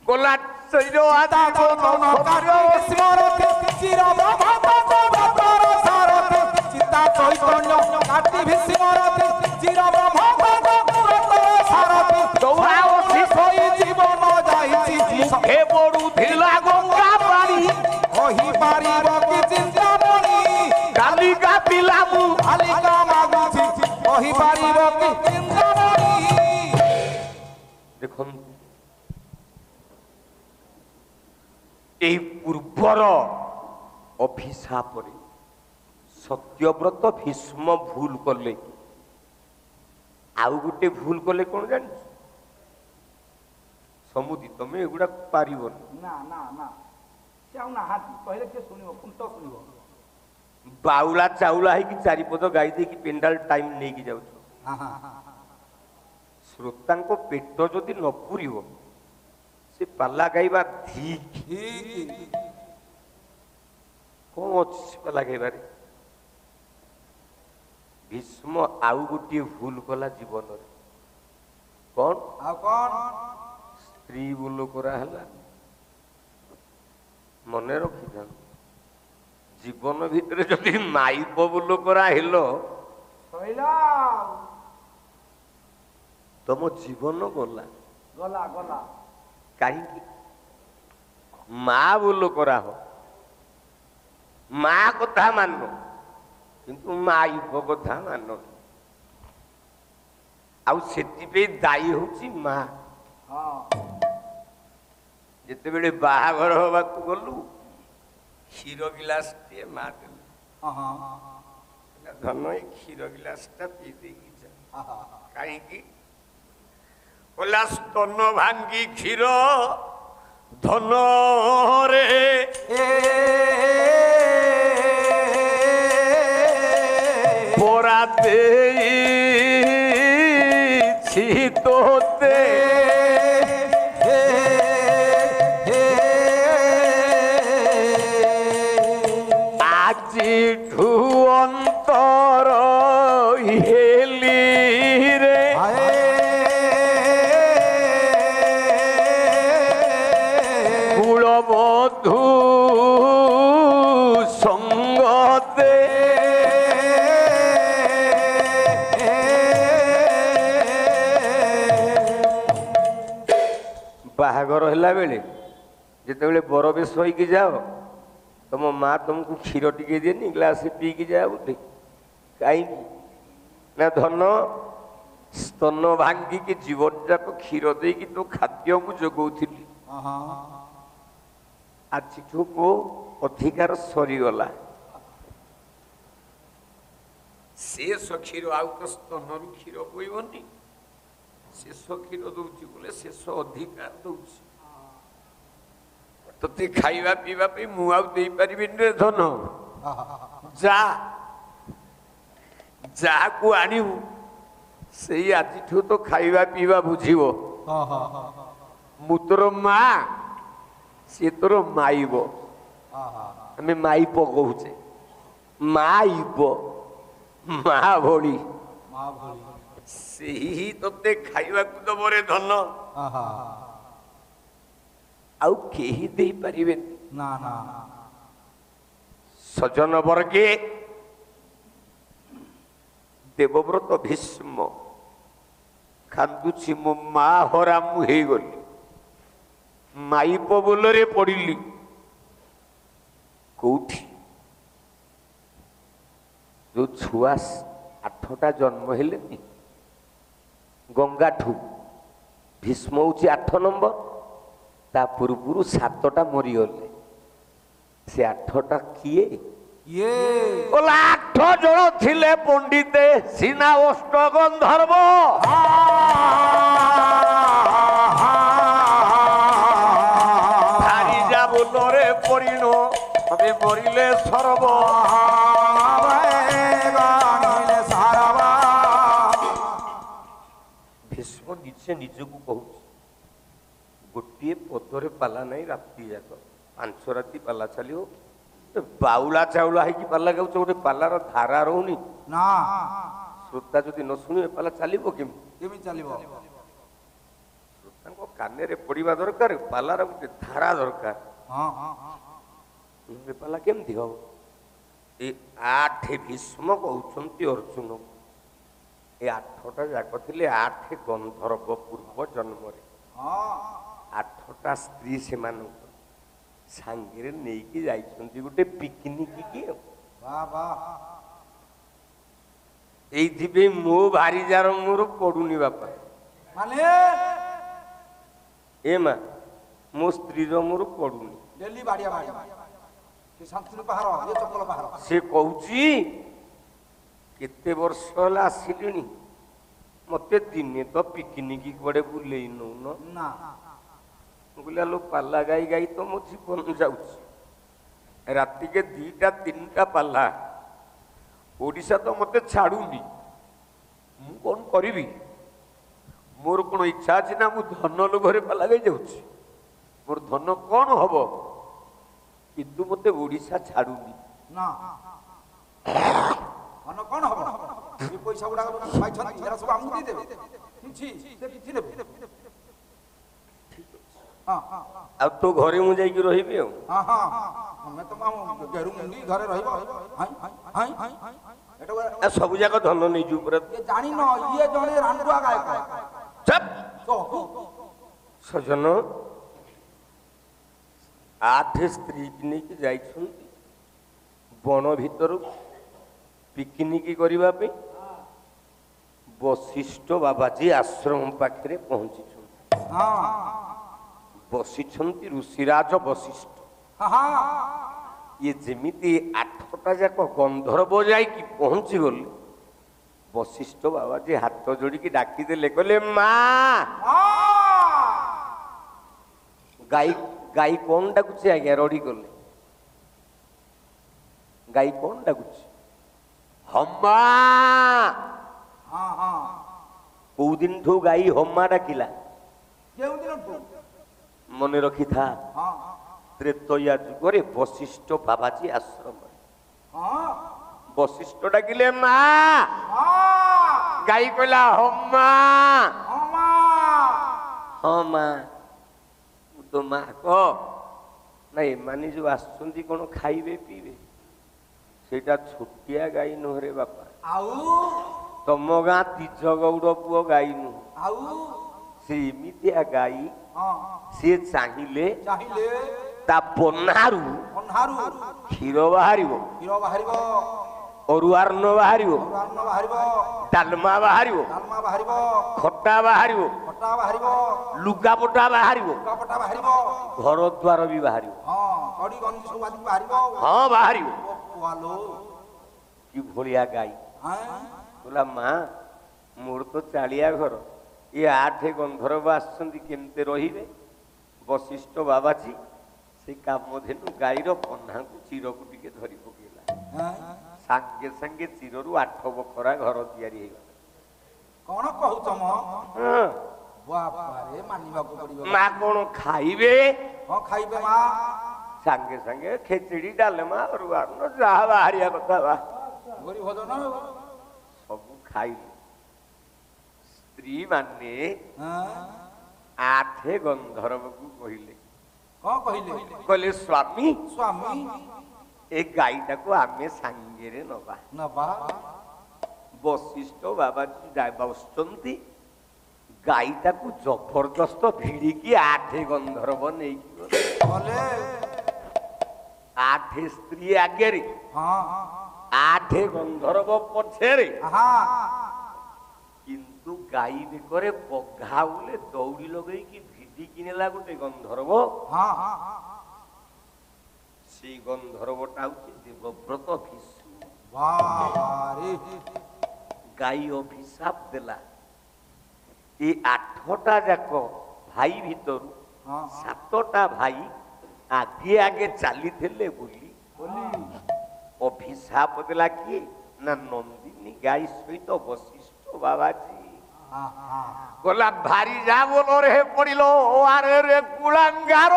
[SPEAKER 4] ଗୋଲା
[SPEAKER 3] ଚିର ଭୀଷ୍ମରଥୀ ଚିର ବ୍ରହ୍ମ ସାରଥୀ ଦୌରାବତୀ ଶୋଇ ଜୀବନ ଯାଇଛି
[SPEAKER 4] ମୁଖେ ପଡୁଥିଲା ଗଙ୍ଗା ପାଣି
[SPEAKER 3] କହିପାରିବ କି ଚିନ୍ତାମଣି
[SPEAKER 4] କାଲିକା ପିଲା ମୁଁ
[SPEAKER 3] କାଲିକା ମାଗୁଛି କହିପାରିବ କି ଚିନ୍ତାମଣି
[SPEAKER 4] ଦେଖନ୍ତୁ এই ପୂର୍ବର ଅଭିଶାପରେ ସତ୍ୟବ୍ରତ ଭୀଷ୍ମ ଭୁଲ କଲେ ଆଉ ଗୋଟେ ଭୁଲ କଲେ କଣ ଜାଣିଛୁ ସମୁଦି ତମେ ଏଗୁଡା ପାରିବନି
[SPEAKER 1] ନା ନା ନା ସେ ଆଉ ନାହାନ୍ତି କହିଲେ କିଏ ଶୁଣିବ କୁଣ୍ଟ ଶୁଣିବ
[SPEAKER 4] ବାଉଳା ଚାଉଳା ହେଇକି ଚାରିପଦ ଗାଇ ଦେଇକି ପେଣ୍ଡାଲ ଟାଇମ ନେଇକି ଯାଉଛ ଶ୍ରୋତାଙ୍କ ପେଟ ଯଦି ନ ପୁରିବ ସେ ପାଲା ଗାଇବା ଧିକ୍ କଣ ଅଛି ସେ ପାଲା ଗାଇବାରେ ଭୀଷ୍ମ ଆଉ ଗୋଟିଏ ଭୁଲ କଲା ଜୀବନରେ କଣ
[SPEAKER 3] ଆଉ କଣ
[SPEAKER 4] ସ୍ତ୍ରୀ ବୋଲ କରାହେଲା ମନେ ରଖିଥାନ୍ତୁ ଜୀବନ ଭିତରେ ଯଦି ମାଇପ ବୋଲ କରା ହେଲ
[SPEAKER 1] ସଇଲା
[SPEAKER 4] ତମ ଜୀବନ ଗଲା
[SPEAKER 1] ଗଲା ଗଲା
[SPEAKER 4] କାହିଁକି ମା ବୋଲ କରାହ ମା କଥା ମାନ କିନ୍ତୁ ମାଇପ କଥା ମାନ ଆଉ ସେଥିପାଇଁ ଦାୟୀ ହଉଛି ମା
[SPEAKER 1] ହଁ
[SPEAKER 4] ଯେତେବେଳେ ବାହାଘର ହବାକୁ ଗଲୁ କ୍ଷୀର ଗିଲାସ ଟିଏ ମା ଦେଲେ ଧନ ଏ କ୍ଷୀର ଗିଲାସ ଟା ପିଇ ଦେଇକି ଯା କାହିଁକି କହିଲା ସ୍ତନ ଭାଙ୍ଗି କ୍ଷୀର ଧନରେ ପରା ଦେଇଛି ତୋତେ ଆଜିଠୁ ଅନ୍ତର ହେଲି ରେ କୁଳବଧୂ ସଙ୍ଗତେ ବାହାଘର ହେଲା ବେଳେ ଯେତେବେଳେ ବର ବେଶ ହୋଇକି ଯାଅ ତମ ମା ତମକୁ କ୍ଷୀର ଟିକେ ଦିଏନି ଗ୍ଲାସ ପିଇକି ଯାଅ ବୋଲି କାହିଁକି ନା ଧନ ସ୍ତନ ଭାଙ୍ଗିକି ଜୀବନ ଯାକ କ୍ଷୀର ଦେଇକି ତୋ ଖାଦ୍ୟ ମୁଁ ଯୋଗଉଥିଲି ଆଜିଠୁ ମୋ ଅଧିକାର ସରିଗଲା ଶେଷ କ୍ଷୀର ଆଉ ତ ସ୍ତନରୁ କ୍ଷୀର ବୋଇବନି ଶେଷ କ୍ଷୀର ଦଉଛି ବୋଲେ ଶେଷ ଅଧିକାର ଦଉଛି ତତେ ଖାଇବା ପିଇବା ପାଇଁ ମୁଁ ଆଉ ଦେଇପାରିବିନି ରେ ଧନ ଯା ଯାହାକୁ ଆଣିବୁ ସେଇ ଆଜିଠୁ ତ ଖାଇବା ପିଇବା ବୁଝିବ ମୁଁ ତୋର ମା ସିଏ ତୋର ମାଇବ ଆମେ ମାଇପ କହୁଛେ ମାଇବ ମା ଭଳି ସେହି ତତେ ଖାଇବାକୁ ଦବ ରେ ଧନ ଆଉ କେହି ଦେଇପାରିବେନି
[SPEAKER 3] ନା ନା
[SPEAKER 4] ସଜନ ବର୍ଗେ ଦେବବ୍ରତ ଭୀଷ୍ମ କାନ୍ଦୁଛି ମୋ ମା ହରା ମୁଁ ହେଇଗଲି ମାଇପ ବୋଲରେ ପଡ଼ିଲି କୋଉଠି ଯୋଉ ଛୁଆ 8ଟା ଜନ୍ମ ହେଲେନି ଗଙ୍ଗାଠୁ ଭୀଷ୍ମ ହଉଛି 8 ନମ୍ବର ତା ପୂର୍ବରୁ 7ଟା ମରିଗଲେ ସେ 8ଟା କିଏ ବୋଲା 8 ଜଣ ଥିଲେ ପଣ୍ଡିତେ ସିନା ଅଷ୍ଟ ଗନ୍ଧର୍ବ ହାରିଯା ବୋଲରେ ପରିଣ ଆମେ ମରିଲେ ସରବ ଭୀଷ୍ମ ନିଜେ ନିଜକୁ କହୁଛି ଗୋଟିଏ ପଦରେ ପାଲା ନାହିଁ ରାତି ଯାକ 5 ରାତି ପାଲା ଚାଲିବ ବାଉଳା ଚାଉଳା ହେଇକି ପାଲା ଗାଉଛ ଗୋଟେ ପାଲାର ଧାରା ରହୁନି
[SPEAKER 3] ନା
[SPEAKER 4] ଶ୍ରୋତା ଯଦି ନ ଶୁଣିବେ ପାଲା ଚାଲିବ
[SPEAKER 3] କେମିତି ଚାଲିବ
[SPEAKER 4] ଶ୍ରୋତାଙ୍କ କାନରେ ପଡିବା ଦରକାର ପାଲାର ଗୋଟେ ଧାରା ଦରକାର ପାଲା କେମିତି ହବ ଏ 8 ଭୀଷ୍ମ କହୁଛନ୍ତି ଅର୍ଜୁନ ଏ 8ଟା ଯାକ ଥିଲେ 8 ଗନ୍ଧର୍ବ ପୂର୍ବ ଜନ୍ମରେ।
[SPEAKER 3] ହଁ
[SPEAKER 4] 8ଟା ସ୍ତ୍ରୀ ସେମାନଙ୍କୁ ସାଙ୍ଗରେ ନେଇକି ଯାଇଛନ୍ତି ଗୋଟେ ପିକନିକ କି।
[SPEAKER 3] ବାଃ ବାଃ
[SPEAKER 4] ଏଇଥିପାଇଁ ମୋ ଭାରିଜାର ମୋର ପଡୁନି ବାପା।
[SPEAKER 3] ମାନେ
[SPEAKER 4] ଏ ମା ମୋ ସ୍ତ୍ରୀର ମୋର ପଡୁନି।
[SPEAKER 3] ଡେଲି ବାଡିଆ ବାଡିଆ ସେ ଶାନ୍ତନୁ ପାହାର ଏ ଚପଲ ପାହାର
[SPEAKER 4] ସେ କହୁଛି କେତେ ବର୍ଷ ହେଲା ଆସିଲିଣି, ମତେ ଦିନେ ତ ପିକନିକ କୁଆଡେ ବୁଲେଇ ନଉନ।
[SPEAKER 3] ନା
[SPEAKER 4] ମୁଁ କହିଲି ଆଲୋ ପାଲା ଗାଇ ଗାଇ ତ ମୋ ଜୀବନ ଯାଉଛି, ରାତିକେ 2ଟା 3ଟା ପାଲା, ଓଡ଼ିଶା ତ ମତେ ଛାଡୁନି, ମୁଁ କଣ କରିବି? ମୋର କଣ ଇଚ୍ଛା ଅଛି ନା ମୁଁ ଧନ ଲୋଭରେ ପାଲା ଗାଇ ଯାଉଛି? ମୋର ଧନ କଣ ହବ? କିନ୍ତୁ ମତେ ଓଡ଼ିଶା ଛାଡୁନି।
[SPEAKER 3] ନା ମନ କଣ ହବ? ଏ ପଇସା ଗୁଡାକ ପାଇଛନ୍ତି ଏରା ସବୁ ଆମକୁ ଦେଇଦେବେ କିଛି ସେ କିଛି ଦେବେ। ହଁ ହଁ
[SPEAKER 4] ଆଉ ତୋ ଘରେ ମୁଁ ଯାଇକି ରହିବି ଆଉ।
[SPEAKER 3] ହଁ ହଁ ଆମେ ତ ଗେରୁ ମୁଣ୍ଡି ଘରେ ରହିବ।
[SPEAKER 4] ଆଉ ସବୁ ଯାକ ଧନ ନେଇଯିବୁ ପୁରା।
[SPEAKER 3] ଇଏ ଜାଣିନ ଇଏ ଜଣେ ରାଣ୍ଡୁଆ ଗାୟକ।
[SPEAKER 4] ଚୁପ୍
[SPEAKER 3] କହୁ
[SPEAKER 4] ସଜନ, 8 ସ୍ତ୍ରୀ କି ନେଇକି ଯାଇଛନ୍ତି ବଣ ଭିତରୁ ପିକନିକ କରିବା ପାଇଁ। ବଶିଷ୍ଠ ବାବାଜୀ ଆଶ୍ରମ ପାଖରେ ପହଞ୍ଚିଛନ୍ତି।
[SPEAKER 3] ହଁ
[SPEAKER 4] ବସିଛନ୍ତି ଋଷିରାଜ ବଶିଷ୍ଠ।
[SPEAKER 3] ହଁ
[SPEAKER 4] ଇଏ ଯେମିତି 8ଟା ଯାକ ଗନ୍ଧର୍ବ ଯାଇକି ପହଞ୍ଚିଗଲେ, ବଶିଷ୍ଠ ବାବାଜୀ ହାତ ଯୋଡ଼ିକି ଡାକିଦେଲେ, କହିଲେ ମା ଗାଈ ଗାଈ କଣ ଡାକୁଛି ଆଜ୍ଞା? ରଡ଼ି ଗଲେ। ଗାଈ କଣ ଡାକୁଛି? ହମା।
[SPEAKER 3] ହଁ ହଁ
[SPEAKER 4] କୋଉ ଦିନଠୁ ଗାଈ ହମା ଡାକିଲା?
[SPEAKER 3] କେଉଁ ଦିନଠୁ?
[SPEAKER 4] ମନେ ରଖିଥା,
[SPEAKER 3] ହଁ
[SPEAKER 4] ତ୍ରେତୟା ଯୁଗରେ ବଶିଷ୍ଠ ବାବାଜୀ ଆଶ୍ରମରେ
[SPEAKER 3] ହଁ
[SPEAKER 4] ବଶିଷ୍ଠ ଡାକିଲେ ମା,
[SPEAKER 3] ହଁ
[SPEAKER 4] ଗାଈ କହିଲା ହମା।
[SPEAKER 3] ହଁ
[SPEAKER 4] ହଁ ମା, ମୁଁ ତ ମା କହ। ନା ଏମାନେ ଯୋଉ ଆସୁଛନ୍ତି କଣ ଖାଇବେ ପିଇବେ? ସେଇଟା ଛୋଟିଆ ଗାଈ ନୁହଁରେ ବାପା,
[SPEAKER 3] ଆଉ
[SPEAKER 4] ତମ ଗାଁ ତିଜ ଗୌଡ଼ ପୁଅ ଗାଈ ନୁହଁ।
[SPEAKER 3] ଆଉ
[SPEAKER 4] ସେ ଏମିତିଆ ଗାଈ,
[SPEAKER 3] ହଁ
[SPEAKER 4] ସିଏ ଚାହିଁଲେ
[SPEAKER 3] ଚାହିଁଲେ
[SPEAKER 4] ତା ପହ୍ନାରୁ
[SPEAKER 3] ଅନ୍ଧାରୁ
[SPEAKER 4] କ୍ଷୀର ବାହାରିବ,
[SPEAKER 3] କ୍ଷୀର ବାହାରିବ,
[SPEAKER 4] ଅରୁଆର୍ଣ୍ଣ ବାହାରିବ,
[SPEAKER 3] ଅରୁଆନ୍ନ ବାହାରିବ,
[SPEAKER 4] ଡାଲମା ବାହାରିବ,
[SPEAKER 3] ଡାଲମା ବାହାରିବ,
[SPEAKER 4] ଖଟା ବାହାରିବ,
[SPEAKER 3] ଖଟା ବାହାରିବ,
[SPEAKER 4] ଲୁଗାପଟା ବାହାରିବ,
[SPEAKER 3] ଲୁଗାପଟା ବାହାରିବ,
[SPEAKER 4] ଘର ଦ୍ୱାର ବି ବାହାରିବ।
[SPEAKER 3] ହଁ ଚଢି ଗଞ୍ଜି ସବୁ ଆଦିକି ବାହାରିବ।
[SPEAKER 4] ହଁ ବାହାରିବ।
[SPEAKER 3] ପୁଆଲୋ
[SPEAKER 4] କି ଭଳିଆ ଗାଈ! କହିଲା ମା, ମୋର ତ ଚାଳିଆ ଘର, ଇଏ 8 ଗନ୍ଧର୍ବ ଆସିଛନ୍ତି, କେମିତି ରହିବେ? ବଶିଷ୍ଠ ବାବାଜୀ ସେ କାମଧେନୁ ଗାଈର ପହ୍ନାକୁ ଚିରକୁ ଟିକେ ଧରି ପକେଇଲା, ସାଙ୍ଗେ ସାଙ୍ଗେ ଚିରରୁ 8 ବଖରା ଘର ତିଆରି ହେଇଗଲା।
[SPEAKER 3] କଣ କହୁଛ ମ?
[SPEAKER 4] ହଁ,
[SPEAKER 3] ବାପାରେ ମାନିବାକୁ ପଡିବ।
[SPEAKER 4] ମା କଣ ଖାଇବେ?
[SPEAKER 3] ହଁ ଖାଇବେ ମା।
[SPEAKER 4] ସାଙ୍ଗେ ସାଙ୍ଗେ ଖେଚେଡି, ଡାଲମା, ଅରୁଆର୍ଣ୍ଣ ଯାହା ବାହାରିବା କଥା ବା
[SPEAKER 3] ଗରି ଭୋଜନ
[SPEAKER 4] ସବୁ ଖାଇଲେ। ସ୍ତ୍ରୀ ମାନେ
[SPEAKER 3] ହଁ
[SPEAKER 4] 8 ଗନ୍ଧର୍ବକୁ କହିଲେ,
[SPEAKER 3] କଣ କହିଲେ?
[SPEAKER 4] କହିଲେ ସ୍ୱାମୀ,
[SPEAKER 3] ସ୍ୱାମୀ
[SPEAKER 4] ଏ ଗାଈଟାକୁ ଆମେ ସାଙ୍ଗରେ ନବା।
[SPEAKER 3] ନବା
[SPEAKER 4] ବଶିଷ୍ଠ ବାବାଜୀ ବସୁଛନ୍ତି, ଗାଈଟାକୁ ଜବରଦସ୍ତ ଭିଡ଼ିକି 8 ଗନ୍ଧର୍ବ ନେଇକି ଗଲେ।
[SPEAKER 3] ଗଲେ
[SPEAKER 4] 8 ସ୍ତ୍ରୀ ଆଗରେ,
[SPEAKER 3] ହଁ
[SPEAKER 4] 8 ଗନ୍ଧର୍ବ ପଛରେ।
[SPEAKER 3] ହଁ
[SPEAKER 4] କିନ୍ତୁ ଗାଈ ବେକରେ ବଘାଉଲେ ଦଉଡ଼ି ଲଗେଇକି ଭିଡ଼ିକି ନେଲା ଗୋଟେ ଗନ୍ଧର୍ବ।
[SPEAKER 3] ହଁ
[SPEAKER 4] ସେଇ ଗନ୍ଧର୍ବଟା ହଉଛି ଦେବବ୍ରତ ଭୀଷ୍ମ।
[SPEAKER 3] ବାବାରେ
[SPEAKER 4] ଗାଈ ଅଭିଶାପ ଦେଲା, ଏ 8ଟା ଯାକ ଭାଇ ଭିତରୁ
[SPEAKER 3] ହଁ
[SPEAKER 4] 7ଟା ଭାଇ ଆଗେ ଆଗେ ଚାଲିଥିଲେ ବୋଲି ଅଭିଶାପ ଦେଲା କିଏ? ନା ନନ୍ଦିନୀ ଗାଈ ସହିତ ବଶିଷ୍ଠ ବାବାଜୀ। ଗଲା ଭାରି ଯା ବୋଲରେ হে ପଡ଼ିଲ ଆରେ ରେ କୁଳାଙ୍ଗାର।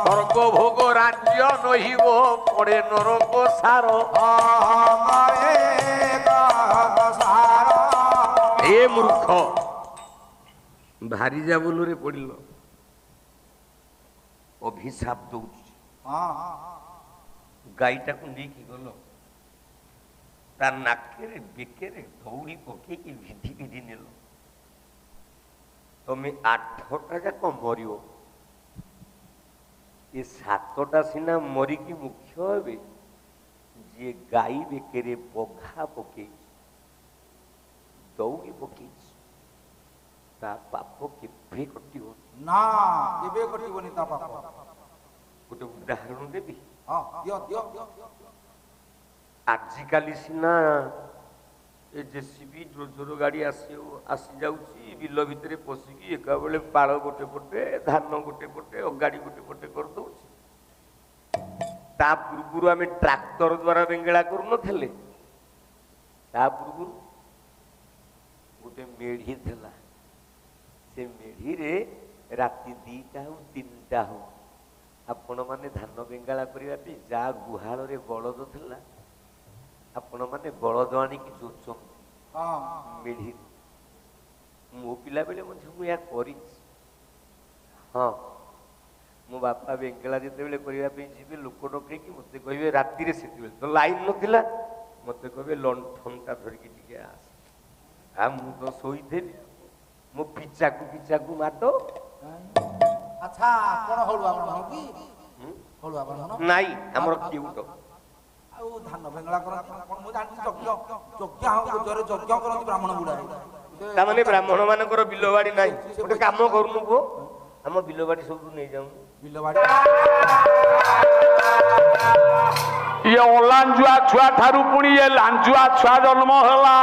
[SPEAKER 4] ସ୍ୱର୍ଗ ଭୋଗ ରାଜ୍ୟ ନହିବ ପଡ଼େ ନରକ ସାର। ଏ ମୂର୍ଖ, ଭାରି ଯା ବୋଲରେ ପଡ଼ିଲ, ଅଭିଶାପ ଦଉଛି। ଗାଈଟାକୁ ନେଇକି ଗଲ ତା ନାକରେ ବେକରେ ଦଉଡ଼ି ପକେଇକି ଭିଧି ଭିଧି ନେଲ। ତମେ 8ଟା ଯାକ ମରିବ, ଏ 7ଟା ସିନା ମରିକି ମୁଖ୍ୟ ହେବେ। ଯିଏ ଗାଈ ବେକରେ ବଘା ପକେଇଛି, ଦଉଡ଼ି ପକେଇଛି, ତା ପାପ କେବେ କଟିବ?
[SPEAKER 3] ନା କେବେ କଟିବନି ତା ପାପ।
[SPEAKER 4] ଗୋଟେ ଉଦାହରଣ ଦେବି।
[SPEAKER 3] ହଁ ଦିଅ ଦିଅ।
[SPEAKER 4] ଆଜିକାଲି ସିନା ଏ ଜେସିବି ଡୋଜର ଗାଡ଼ି ଆସି ଯାଉଛି, ବିଲ ଭିତରେ ପଶିକି ଏକା ବେଳେ ପାଳ ଗୋଟେ ପଟେ, ଧାନ ଗୋଟେ ପଟେ, ଅଗାଡ଼ି ଗୋଟେ ପଟେ କରିଦଉଛି। ତା ପୂର୍ବରୁ ଆମେ ଟ୍ରାକ୍ଟର ଦ୍ୱାରା ବେଙ୍ଗଳା କରୁନଥିଲେ। ତା ପୂର୍ବରୁ ଗୋଟେ ମେଢ଼ି ଥିଲା। ସେ ମେଢ଼ିରେ ରାତି 2ଟା ହଉ 3ଟା ହଉ ଆପଣମାନେ ଧାନ ବେଙ୍ଗଳା କରିବା ପାଇଁ ଯାହା ଗୁହାଳରେ ବଳଦ ଥିଲା, ଆପଣମାନେ ବଳଦ ଆଣିକି ଯୋଚନ୍ତି ମେଢ଼ିରେ। ମୋ ପିଲାବେଳେ ମଧ୍ୟ ମୁଁ ଏହା କରିଛି। ହଁ, ମୋ ବାପା ବେଙ୍ଗଳା ଯେତେବେଳେ କରିବା ପାଇଁ ଯିବେ, ଲୋକ ଡକେଇକି ମୋତେ କହିବେ ରାତିରେ, ସେତେବେଳେ ତ ଲାଇନ୍ ନଥିଲା, ମୋତେ କହିବେ ଲଣ୍ଠନଟା ଧରିକି ଟିକେ ଆସ। ମୁଁ ତ ଶୋଇଥିଲି, ମୋ ପିଚାକୁ ମାଦ।
[SPEAKER 3] ଆଚ୍ଛା କଣ ହଳୁଆ ବାଣ କି? ହଳୁଆ ବାଣ
[SPEAKER 4] ନାଇଁ, ଆମର କେଉଟ।
[SPEAKER 3] ଆଉ ଧାନ ବେଙ୍ଗଳା କରନ୍ତି କଣ? ମୁଁ ଜାଣିଛି ଯଜ୍ଞ ଯଜ୍ଞ କରନ୍ତି ବ୍ରାହ୍ମଣ ଗୁଡାଏ।
[SPEAKER 4] ତାମାନେ ବ୍ରାହ୍ମଣ ମାନଙ୍କର ବିଲବାଡି ନାହିଁ। ଗୋଟେ କାମ କରୁନୁ ପୁଅ, ଆମ ବିଲବାଡି ସବୁ ନେଇଯାଉନୁ।
[SPEAKER 3] ବିଲବାଡି
[SPEAKER 2] ଇଏ ଅଲାଞ୍ଜୁଆ ଛୁଆ ଠାରୁ ପୁଣି ଏ ଲାଞ୍ଜୁଆ ଛୁଆ ଜନ୍ମ ହେଲା।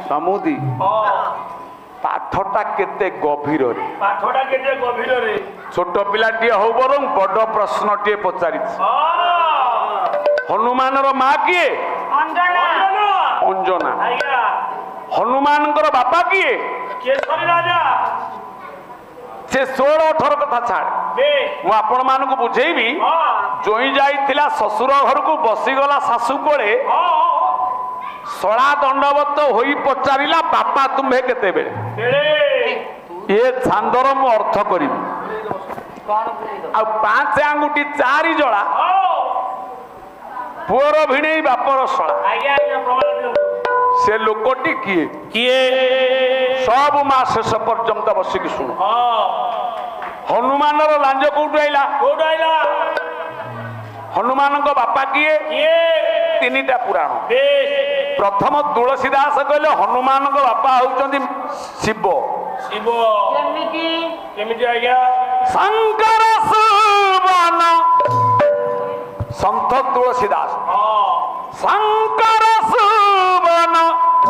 [SPEAKER 2] ସମୁଦି ପାଠଟା କେତେ ଗଭୀରରେ, ଛୋଟ ପିଲାଟିଏ ହଉ ବରଂ ବଡ ପ୍ରଶ୍ନଟିଏ ପଚାରିଛି। ହନୁମାନର ମା କିଏ? ଅଞ୍ଜନା। ହନୁମାନଙ୍କର ବାପା କିଏ? ସେ 16-18 କଥା ଛାଡେ, ମୁଁ ଆପଣ ମାନଙ୍କୁ ବୁଝେଇବି। ଜୋଇଁ ଯାଇଥିଲା ଶ୍ୱଶୁର ଘରକୁ, ବସିଗଲା ଶାଶୁ କୋଳେ, ଶଳା ଦଣ୍ଡବତ ହୋଇ ପଚାରିଲା, ବାପା ତୁମ୍ଭେ କେତେବେଳେ? ଏ ଛାନ୍ଦର ମୁଁ ଅର୍ଥ କରିବି। ଆଉ 5 ଆଙ୍ଗୁଠି 4 ଜଳା, ପୁଅର ଭିଣେଇ ବାପର ଶଳା। ସେ ଲୋକଟି କିଏ? ସବୁ ମା ଶେଷ ପର୍ଯ୍ୟନ୍ତ ବସିକି ଶୁଣ। ହନୁମାନର ଲାଞ୍ଜ କୋଉଠୁ ଆଇଲା? ହନୁମାନଙ୍କ ବାପା କିଏ? 3ଟା ପୁରାଣ। ପ୍ରଥମ ତୁଳସୀ ଦାସ କହିଲେ ହନୁମାନଙ୍କ ବାପା ହଉଛନ୍ତି ଶିବ। କେମିତି ଆଜ୍ଞା? ଶଙ୍କର ସୁବନ। ସନ୍ଥ ତୁଳସୀ ଦାସ। ଶଙ୍କର ସୁବନ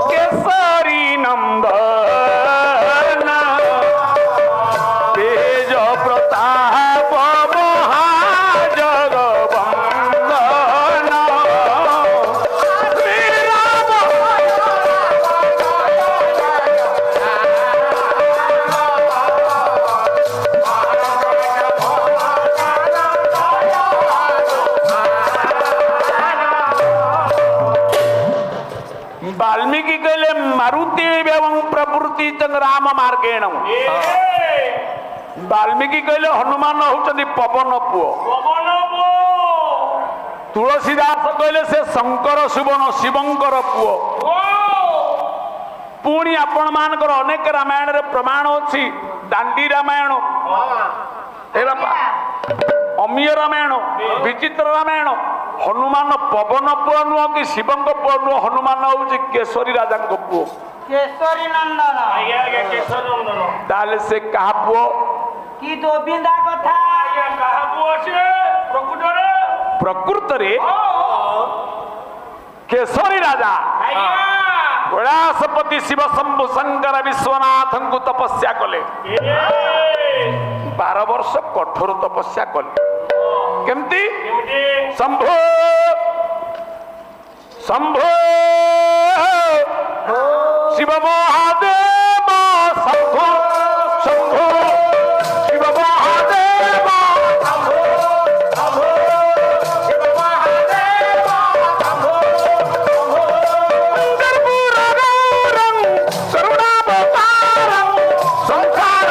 [SPEAKER 2] କେଶରୀ ନନ୍ଦନ, ତେଜ ପ୍ରତାପ ମହାଜଗବନ୍ଦନ। ବାଲ୍ମୀକି କହିଲେ ମାରୁତି ଏବଂ ପ୍ରବୃତ୍ତି ରାମ ମାର୍ଗେଣ। ବାଲ୍ମୀକି କହିଲେ ହନୁମାନ ହଉଛନ୍ତି ପବନ ପୁଅ। ତୁଳସୀ ଦାସ କହିଲେ ସେ ଶଙ୍କର ସୁବନ, ଶିବଙ୍କର ପୁଅ। ପୁଣି ଆପଣ ମାନଙ୍କର ଅନେକ ରାମାୟଣରେ ପ୍ରମାଣ ଅଛି। ଦାଣ୍ଡି ରାମାୟଣ, ଅମୀୟ ରାମାୟଣ, ବିଚିତ୍ର ରାମାୟଣ। ହନୁମାନ ପବନ ପୁଅ ନୁହଁ କି ଶିବଙ୍କ ପୁଅ ନୁହଁ, ହନୁମାନ ହଉଛି କେଶରୀ ରାଜାଙ୍କ ପୁଅ।
[SPEAKER 5] କେଶରୀ ନନ୍ଦନ।
[SPEAKER 2] ତାହେଲେ ସେ କାହା ପୁଅ?
[SPEAKER 5] କି ଗୋବିନ୍ଦା କଥା।
[SPEAKER 2] କାହା ପୁଅ ସେ ପ୍ରକୃତରେ? କେଶରୀ ରାଜା କୈଳାସପତି ଶିବ ଶମ୍ଭୁ ଶଙ୍କର ବିଶ୍ୱନାଥଙ୍କୁ ତପସ୍ୟା କଲେ। 12 ବର୍ଷ କଠୋର ତପସ୍ୟା କଲେ। କେମିତି? ଶମ୍ଭୁ ଶମ୍ଭୁ ଶିବ ମହାଦେବ, ଶମ୍ଭୁ ଶମ୍ଭୁ ଶିବ ମହାଦେବ, ଶମ୍ଭୁ ଶମ୍ଭୁ ଶିବ ମହାଦେବ, ଶମ୍ଭୁ ଶମ୍ଭୁ କର୍ପୂର ଗୌରଂ କରୁଣାବତାରଂ ସଂସାର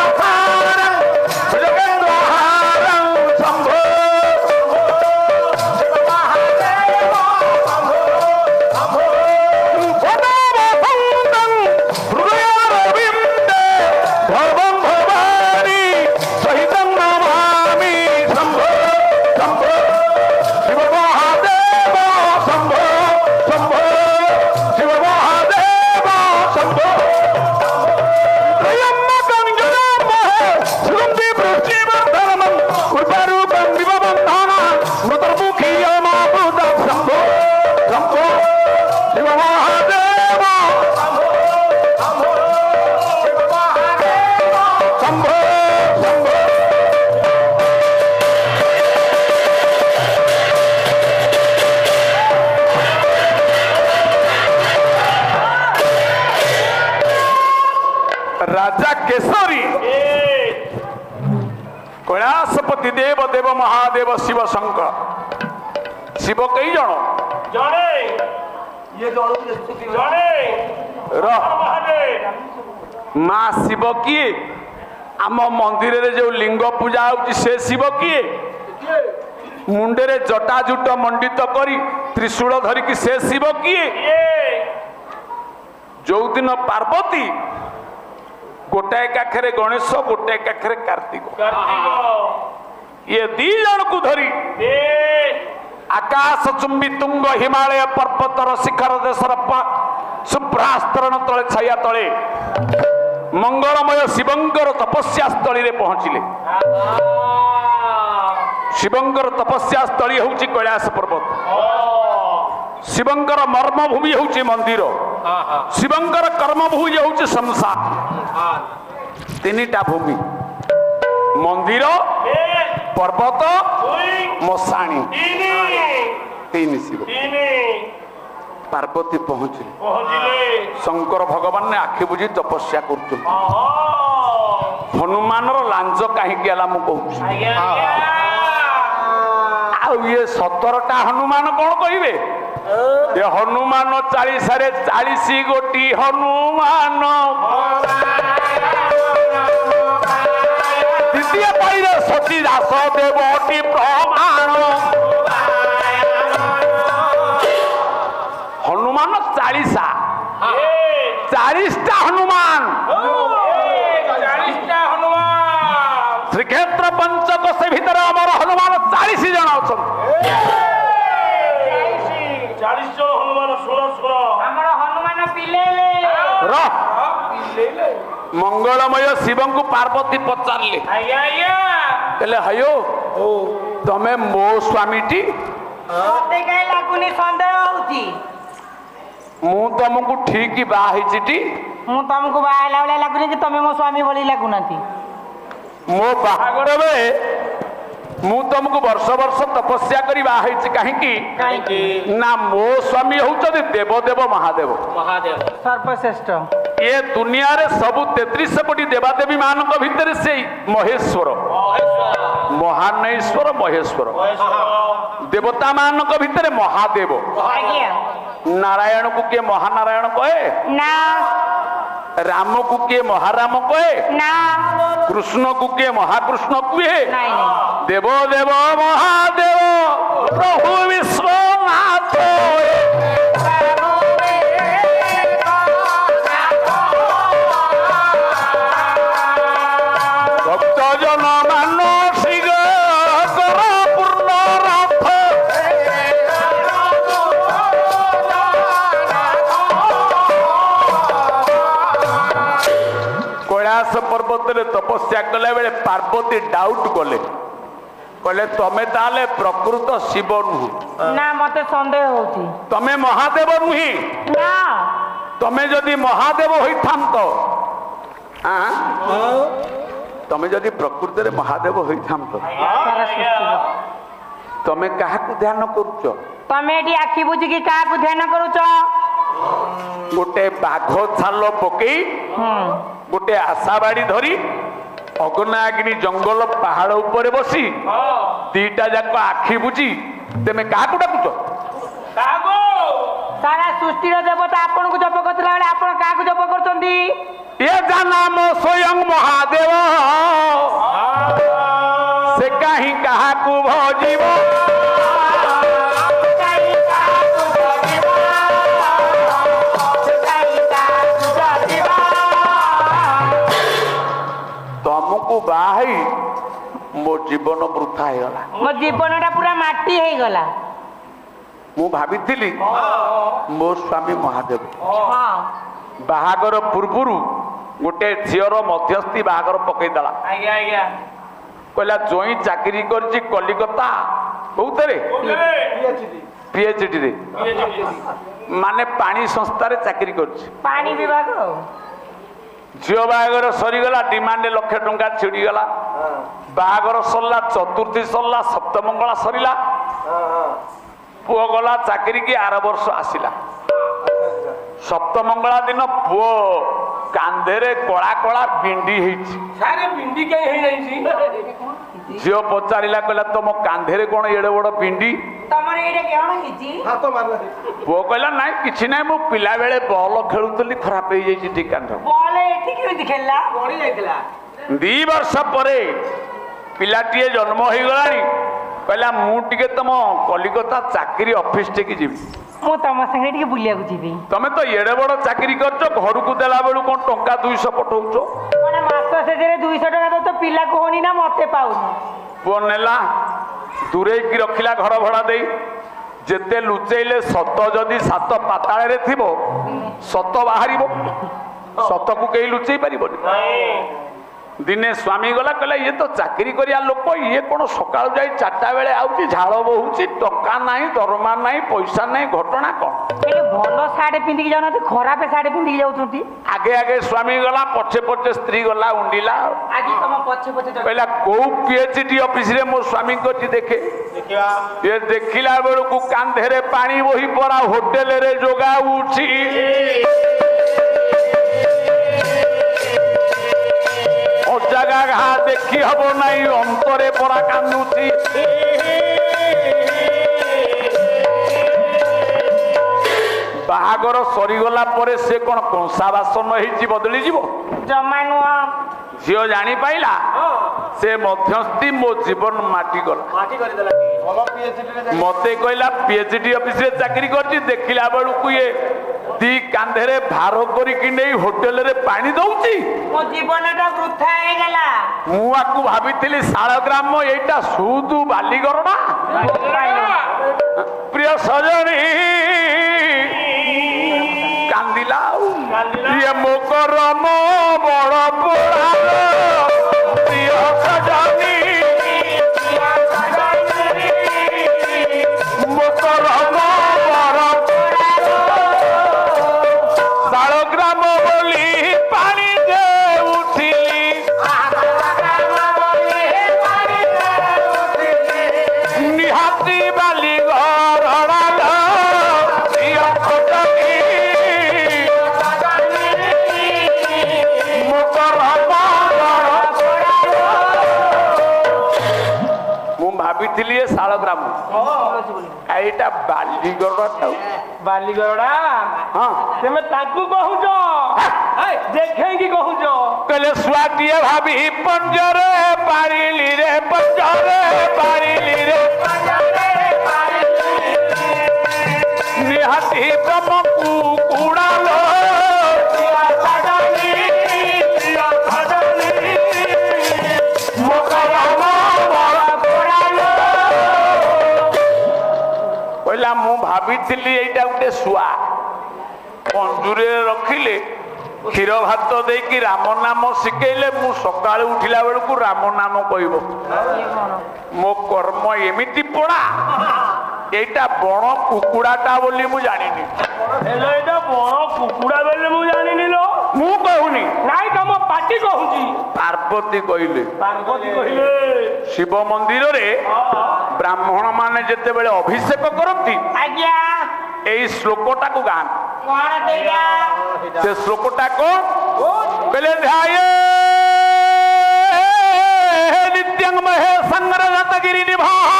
[SPEAKER 2] ରାଜା କେଶରୀ କୈଳାସପତି ଦେବ ଦେବ ମହାଦେବ ଶିବ ଶଙ୍କର। ଶିବ କେଇ ଜଣ? ମା ଶିବ କିଏ? ଆମ ମନ୍ଦିରରେ ଯୋଉ ଲିଙ୍ଗ ପୂଜା ହଉଛି ସେ ଶିବ କିଏ? ମୁଣ୍ଡରେ ଜଟାଜୁଟ ମଣ୍ଡିତ କରି ତ୍ରିଶୂଳ ଧରିକି ସେ ଶିବ କିଏ? ଯୋଉଦିନ ପାର୍ବତୀ ଗୋଟାଏ କାଖରେ ଗଣେଶ ଗୋଟାଏ କାଖରେ କାର୍ତ୍ତିକ, ଇଏ ଦି ଜଣକୁ ଧରି ଆକାଶ ଚୁମ୍ବି ତୁଙ୍ଗ ହିମାଳୟ ପର୍ବତର ଶିଖର ଦେଶର ଶୁଭ୍ରାସ୍ତରଣ ତଳେ ଛାୟା ତଳେ ମଙ୍ଗଳମୟ ଶିବଙ୍କର ତପସ୍ୟା ସ୍ଥଳୀରେ ପହଞ୍ଚିଲେ। ଶିବଙ୍କର ତପସ୍ୟା ସ୍ଥଳୀ ହେଉଛି କୈଳାସ ପର୍ବତ। ଶିବଙ୍କର ମର୍ମଭୂମି ହେଉଛି ମନ୍ଦିର। ଶିବଙ୍କର କର୍ମଭୂମି ହେଉଛି ସଂସାର। ତିନିଟା ଭୂମି, ମନ୍ଦିର, ପର୍ବତ, ମଶାଣୀ, ତିନି ଶିବ। ପାର୍ବତୀ ପହଞ୍ଚିଲେ। ଶଙ୍କର ଭଗବାନ ଆଖି ବୁଝି ତପସ୍ୟା କରୁଛନ୍ତି। ହନୁମାନର ଲାଞ୍ଜ କାହିଁକି ହେଲା ମୁଁ କହୁଛି। ଆଉ ଇଏ 17ଟା ହନୁମାନ କଣ କହିବେ? ଏ ହନୁମାନ 40ରେ 40 ଗୋଟି ହନୁମାନ। ଦ୍ୱିତୀୟ ପାଳିରେ ସତୀ ଦାସ ଦେବଟି ପ୍ରମାଣ। ହନୁମାନ 40ଟା ହନୁମାନ। ଶ୍ରୀକ୍ଷେତ୍ର ପଞ୍ଚକୋଶ ଭିତରେ ଆମର ହନୁମାନ 40 ଜଣ ଅଛନ୍ତି।
[SPEAKER 1] 40 ଜଣ ହନୁମାନ। ଶୁଣ
[SPEAKER 5] ଆମର ହନୁମାନ ପିଲେଇଲେ।
[SPEAKER 2] ମଙ୍ଗଳମୟ ଶିବଙ୍କୁ ପାର୍ବତୀ ପଚାରିଲେ, କହିଲେ ହୟୋ ତମେ ମୋ ସ୍ୱାମୀଟି?
[SPEAKER 5] ମତେ କାହିଁ ଲାଗୁନି, ସନ୍ଦେହ ହଉଛି।
[SPEAKER 2] ମୁଁ ତମକୁ ଠିକ ବାହା ହେଇଚିଟି?
[SPEAKER 5] ମୁଁ ତମକୁ ବାହା ହେଲା ଭଳିଆ ଲାଗୁନି କି ତମେ ମୋ ସ୍ୱାମୀ ଭଳି ଲାଗୁନାହାନ୍ତି।
[SPEAKER 2] ମୋ ବାହାଘର ବେଳେ ମୁଁ ତମକୁ ବର୍ଷ ବର୍ଷ ତପସ୍ୟା କରି ବାହା ହେଇଛି। କାହିଁକି ନା ମୋ ସ୍ୱାମୀ ହଉଛନ୍ତି ଦେବଦେବ ମହାଦେବ।
[SPEAKER 5] ସର୍ବଶ୍ରେଷ୍ଠ।
[SPEAKER 2] ଏ ଦୁନିଆରେ ସବୁ 33 କୋଟି ଦେବାଦେବୀ ମାନଙ୍କ ଭିତରେ ସେଇ ମହେଶ୍ୱର, ମହାନେଶ୍ୱର ମହେଶ୍ୱର। ଦେବତା ମାନଙ୍କ ଭିତରେ ମହାଦେବ। ନାରାୟଣକୁ କିଏ ମହାନାରାୟଣ କହେ
[SPEAKER 5] ନା?
[SPEAKER 2] ରାମକୁ କିଏ ମହାରାମ କହେ
[SPEAKER 5] ନା?
[SPEAKER 2] କୃଷ୍ଣକୁ କିଏ ମହାକୃଷ୍ଣ କୁହେ?
[SPEAKER 5] ନାଇଁ ନାଇଁ।
[SPEAKER 2] ଦେବ ଦେବ ମହାଦେବ ପ୍ରଭୁ ବିଶ୍ୱନାଥ। ଭକ୍ତ ଜନ ମାନସିକ କର ପୂର୍ଣ୍ଣ ରଥ। କୈଳାସ ପର୍ବତରେ ତପସ୍ୟା କଲା ବେଳେ ପାର୍ବତୀ ଡାଉଟ କଲେ, କହିଲେ ତମେ ତାହେଲେ ପ୍ରକୃତ ଶିବ ନୁହଁ।
[SPEAKER 5] ନା, ମତେ ସନ୍ଦେହ ହଉଛି।
[SPEAKER 2] ତମେ ମହାଦେବ ନୁହେଁ।
[SPEAKER 5] ନା।
[SPEAKER 2] ତମେ ଯଦି ମହାଦେବ ହୋଇଥାନ୍ତ, ତମେ ଯଦି ପ୍ରକୃତରେ ମହାଦେବ ହୋଇଥାନ୍ତ, ତମେ କାହାକୁ ଧ୍ୟାନ କରୁଛ?
[SPEAKER 5] ତମେ ଏଠି ଆଖି ବୁଝିକି କାହାକୁ ଧ୍ୟାନ କରୁଛ?
[SPEAKER 2] ଗୋଟେ ବାଘ ଛାଲ ପକେଇ ଗୋଟେ ଆଶାବାଡି ଧରି ଅଗ୍ନାଗ୍ନି ଜଙ୍ଗଲ ପାହାଡ ଉପରେ ବସି ଦିଟା ଯାକ ଆଖି ବୁଝି ତମେ କାହାକୁ ଡାକୁଛ?
[SPEAKER 5] ସାରା ସୃଷ୍ଟିର ଦେବତା ଆପଣଙ୍କୁ ଜପ କରୁଥିଲା ବେଳେ ଆପଣ କାହାକୁ ଜପ କରୁଛନ୍ତି?
[SPEAKER 2] ଏ ଯା ନାମ ସ୍ୱୟଂ ମହାଦେବ, ସେ କାହିଁ କାହାକୁ ଭଜିବ? ତମକୁ ବାହା ହେଇ ମୋ ଜୀବନ ବୃଥା ହେଇଗଲା।
[SPEAKER 5] ମୋ ଜୀବନଟା ପୁରା ମାଟି ହେଇଗଲା।
[SPEAKER 2] ମୁଁ ଭାବିଥିଲି ମୋ ସ୍ୱାମୀ ମହାଦେବ।
[SPEAKER 5] ହଁ।
[SPEAKER 2] ବାହାଘର ପୂର୍ବରୁ ଗୋଟେ ଝିଅର ମଧ୍ୟସ୍ଥି ବାହାଘର ପକେଇଦେଲା। କହିଲା ଜୋଇଁ ଚାକିରି କରିଛି କଲିକତା କୋଉଥିରେ? PhD ରେ, ମାନେ ପାଣି ସଂସ୍ଥାରେ ଚାକିରି କରିଛି।
[SPEAKER 5] ପାଣି ବିଭାଗ।
[SPEAKER 2] ଝିଅ ବାହାଘର ସରିଗଲା, ଡିମାଣ୍ଡ ଲକ୍ଷେ ଟଙ୍କା ଛିଡ଼ିଗଲା। ବାହାଘର ସରିଲା, ଚତୁର୍ଥୀ ସରିଲା, ସପ୍ତମଙ୍ଗଳା ସରିଲା। ପୁଅ ଗଲା ଚାକିରି କି ଆର ବର୍ଷ ଆସିଲା। ସପ୍ତମଙ୍ଗଳା ଦିନ ପୁଅ କାନ୍ଧରେ କଳା କଳା ବିଣ୍ଡି ହେଇଛି।
[SPEAKER 3] ସାରେ ପିଣ୍ଡି କାଇଁ ହେଇଯାଇଛି?
[SPEAKER 2] ଝିଅ ପଚାରିଲା କହିଲା ତମ କାନ୍ଧରେ କଣ ଏଡେ ବଡ ବିଣ୍ଡି?
[SPEAKER 5] ତମର ଏଇଟା କଣ ହେଇଛି?
[SPEAKER 3] ହାତ ମାରିଲା।
[SPEAKER 2] ପୁଅ କହିଲା ନାଇଁ କିଛି ନାହିଁ, ମୁଁ ପିଲା ବେଳେ ବଲ ଖେଳୁଥିଲି ଖରାପ ହେଇଯାଇଛି ଠିକ କାନ୍ଧ।
[SPEAKER 5] ବଲ ଏଠି କେମିତି ଖେଳିଲା?
[SPEAKER 3] ପଡି ଯାଇଥିଲା।
[SPEAKER 2] 2 ବର୍ଷ ପରେ ପିଲାଟିଏ ଜନ୍ମ ହେଇଗଲାଣି। କହିଲା ମୁଁ ଟିକେ ତମ କଲିକତା ଚାକିରି ଅଫିସ ଟିକେ ଯିବି।
[SPEAKER 5] ମୁଁ ତମ ସାଙ୍ଗରେ ଟିକେ ବୁଲିବାକୁ ଯିବି।
[SPEAKER 2] ତମେ ତ ଏଡେ ବଡ ଚାକିରି କରିଛ, ଘରକୁ ଦେଲା ବେଳୁ କଣ ଟଙ୍କା 200 ପଠଉଛ?
[SPEAKER 5] ମାନେ ମାସ ଶେଷରେ 200 ଟଙ୍କା ଦଉଛ, ପିଲାକୁ ହଉନି ନା ମତେ ପାଉନି।
[SPEAKER 2] ପୁଅ ନେଲା, ଦୂରେଇକି ରଖିଲା ଘର ଭଡା ଦେଇ। ଯେତେ ଲୁଚେଇଲେ ସତ ଯଦି 7 ପାତାଳରେ ଥିବ ସତ ବାହାରିବ, ସତକୁ କେହି ଲୁଚେଇ ପାରିବନି। ଦିନେ ସ୍ୱାମୀ ଗଲା, କହିଲା ଇଏ ତ ଚାକିରି କରିବା ଲୋକ, ଇଏ କଣ ସକାଳୁ ଯାଇ 4ଟା ବେଳେ ଆଉଛି, ଝାଳ ବହୁଛି, ଟଙ୍କା ନାହିଁ, ଦରମା ନାହିଁ, ପଇସା ନାହିଁ, ଘଟଣା କଣ?
[SPEAKER 5] ଭଲ ଶାଢୀ ପିନ୍ଧିକି ଯାଉନାହାନ୍ତି, ଖରାପ ଶାଢୀ ପିନ୍ଧିକି ଯାଉଛନ୍ତି।
[SPEAKER 2] ଆଗେ ଆଗେ ସ୍ୱାମୀ ଗଲା, ପଛେ ପଛେ ସ୍ତ୍ରୀ ଗଲା ଉଣ୍ଡିଲା।
[SPEAKER 5] ଆଜି ତମ ପଛେ ପଛେ
[SPEAKER 2] କହିଲା କୋଉ PhD ଅଫିସରେ ମୋ ସ୍ୱାମୀଙ୍କ ଦେଖେ। ଏ ଦେଖିଲା ବେଳକୁ କାନ୍ଧରେ ପାଣି ବୋହି ପରା ହୋଟେଲରେ ଯୋଗାଉଛି। ଅଜାଗା ଘା ଦେଖି ହବ ନାହିଁ, ଅନ୍ତରେ ପରା କାନ୍ଦୁଛି। ବାହାଘର ସରିଗଲା ପରେ ସେ କଣ କଂସା ବାସନ ହେଇଛି ବଦଳିଯିବ?
[SPEAKER 5] ଜମା ନୁହଁ।
[SPEAKER 2] ଝିଅ ଜାଣିପାଇଲା ସେ ମଧ୍ୟସ୍ଥି ମୋ ଜୀବନ ମାଟି ଗଲା। ମତେ କହିଲା PhD ଅଫିସରେ ଚାକିରି କରିଛି, ଦେଖିଲା ବେଳକୁ ଇଏ 2 କାନ୍ଧରେ ଭାର କରିକି ନେଇ ହୋଟେଲରେ ପାଣି ଦଉଛି।
[SPEAKER 5] ମୋ ଜୀବନଟା ବୃଥା ହେଇଗଲା।
[SPEAKER 2] ମୁଁ ଆକୁ ଭାବିଥିଲି ଶାଳଗ୍ରାମ, ଏଇଟା ସୁଦୁ ବାଲିଗରଣା। ପ୍ରିୟ ସଜଣୀ କାନ୍ଦିଲା, ଇଏ ମୋ କରମ ବଡ ପୋଡ଼ା। ପ୍ରିୟ ସଜଣୀ ମୋ କରମ ବଡ ଶାଳଗ୍ରାମ ବୋଲି ପାଣି ଦେଉଥିଲି। ନିହାତି ବାଲିଗରଣା ମୁଁ ଭାବିଥିଲି ଏ ଶାଳଗ୍ରାମ, ଏଇଟା ବାଲିଗରଡ଼ା।
[SPEAKER 3] ବାଲିଗଡ଼ା
[SPEAKER 2] ହଁ
[SPEAKER 3] ତମେ ତାକୁ କହୁଛ, ଦେଖେଇକି କହୁଛ।
[SPEAKER 2] କହିଲେ ଶୁଆଟିଏ ଭାବି ପଞ୍ଜରେ ପାରିଲି ରେ, ପଞ୍ଜରେ ପାରିଲି ରେ, ନିହାତି ତମକୁ କୁଡ଼ାଲ। କହିଲା ମୁଁ ଭାବିଥିଲି ଏଇଟା ଗୋଟେ ଶୁଆ, ପଞ୍ଜୁରୀରେ ରଖିଲେ କ୍ଷୀର ଭାତ ଦେଇକି ରାମ ନାମ ଶିଖେଇଲେ ମୁଁ ସକାଳୁ ଉଠିଲା ବେଳକୁ ରାମ ନାମ କହିବ। ମୋ କର୍ମ ଏମିତି ପୋଡ଼ା। এইটা বড় কুকুড়াটা বলি মু জানিনি।
[SPEAKER 3] ହେଲେ ଏଇଟା ବଣ କୁକୁଡ଼ା ବୋଲି ମୁଁ ଜାଣିନି ଲୋ।
[SPEAKER 2] মু কহুনি,
[SPEAKER 3] ନାଇଁ ତମ ପାଟି କହୁଛି।
[SPEAKER 2] পার্বতী কইলে।
[SPEAKER 3] ପାର୍ବତୀ କହିଲେ
[SPEAKER 2] শিব মন্দিরে ব্রাহ্মণ মানে যেতেবেলে অভিষেক করନ୍ତି
[SPEAKER 5] ଆଜ୍ଞା
[SPEAKER 2] এই শ্লোকটাକୁ গান।
[SPEAKER 5] କଣ ସେଇଟା?
[SPEAKER 2] ସେ ଶ୍ଲୋକଟା କଣ କହିଲେ, ଧ୍ୟାୟେ ନିତ୍ୟଂ ମହେଶଂ ରଜତଗିରି ନିଭାଃ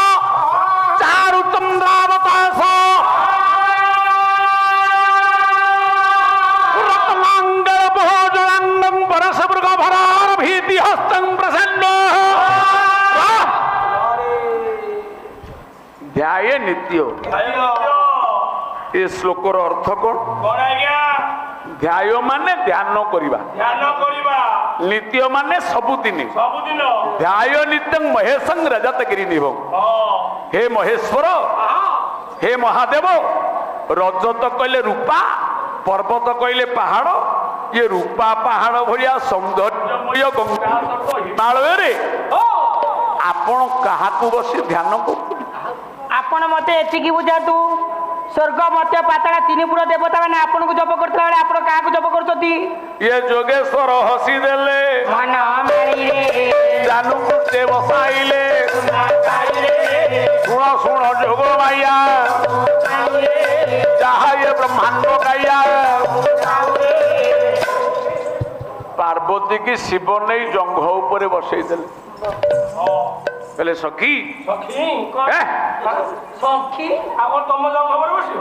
[SPEAKER 2] ଚାରୁ ଚନ୍ଦ୍ରାବତାସ ରତ୍ନାଙ୍ଗର ଭୋଜନାଙ୍ଗଂ ପରଶମୃଗ ଭରାର ଭୀତି ହସ୍ତଂ ପ୍ରସନ୍ନ। ଧ୍ୟାୟେ ନିତ୍ୟ, ଏ ଶ୍ଲୋକର ଅର୍ଥ କଣ? ଧ୍ୟାୟ ମାନେ ଧ୍ୟାନ କରିବା, ନିତ୍ୟ ମାନେ ସବୁଦିନ। ଧ୍ୟାୟ ନିତ୍ୟଂ ମହେଶଂ ରଜତଗିରି ନିଭଂ। ହେ ମହେଶ୍ୱର, ହେ ମହାଦେବ, ରଜତ କହିଲେ ରୂପା, ପର୍ବତ କହିଲେ ପାହାଡ଼, ଇଏ ରୂପା ପାହାଡ଼ ଭଳିଆ ସୌନ୍ଦର୍ଯ୍ୟମୟ ଗଙ୍ଗା ହିମାଳୟରେ ଆପଣ କାହାକୁ ବସି ଧ୍ୟାନ କରୁଛନ୍ତି?
[SPEAKER 5] ଆପଣ ମତେ ଏତିକି ବୁଝାନ୍ତୁ, ସ୍ୱର୍ଗ ମର୍ତ୍ତ୍ୟ ପାତାଳ ତିନିପୁର ଦେବତା ମାନେ ଆପଣଙ୍କୁ ଜପ କରୁଥିଲା ବେଳେ ଆପଣ କାହାକୁ ଜପ କରୁଛନ୍ତି?
[SPEAKER 2] ଇଏ ଯୋଗେଶ୍ୱର ହସି ଦେଲେ
[SPEAKER 5] ମନ ମାଳିରେ
[SPEAKER 2] ଜାନୁକୁ ସେ ବସାଇଲେ ଶୁଣ ଶୁଣ ଯୋଗ ମାଇଆ ଯାହା ଇଏ ବ୍ରହ୍ମାଣ୍ଡ ଗାଇଆ ପାର୍ବତୀ କି ଶିବ ନେଇ ଜଙ୍ଘ ଉପରେ ବସେଇ ଦେଲେ କହିଲେ ସଖୀ
[SPEAKER 1] ସଖୀ
[SPEAKER 2] ଏ,
[SPEAKER 5] ସଖୀ
[SPEAKER 1] ଆମର ତମ ଜଙ୍ଗ ଉପରେ ବସିବ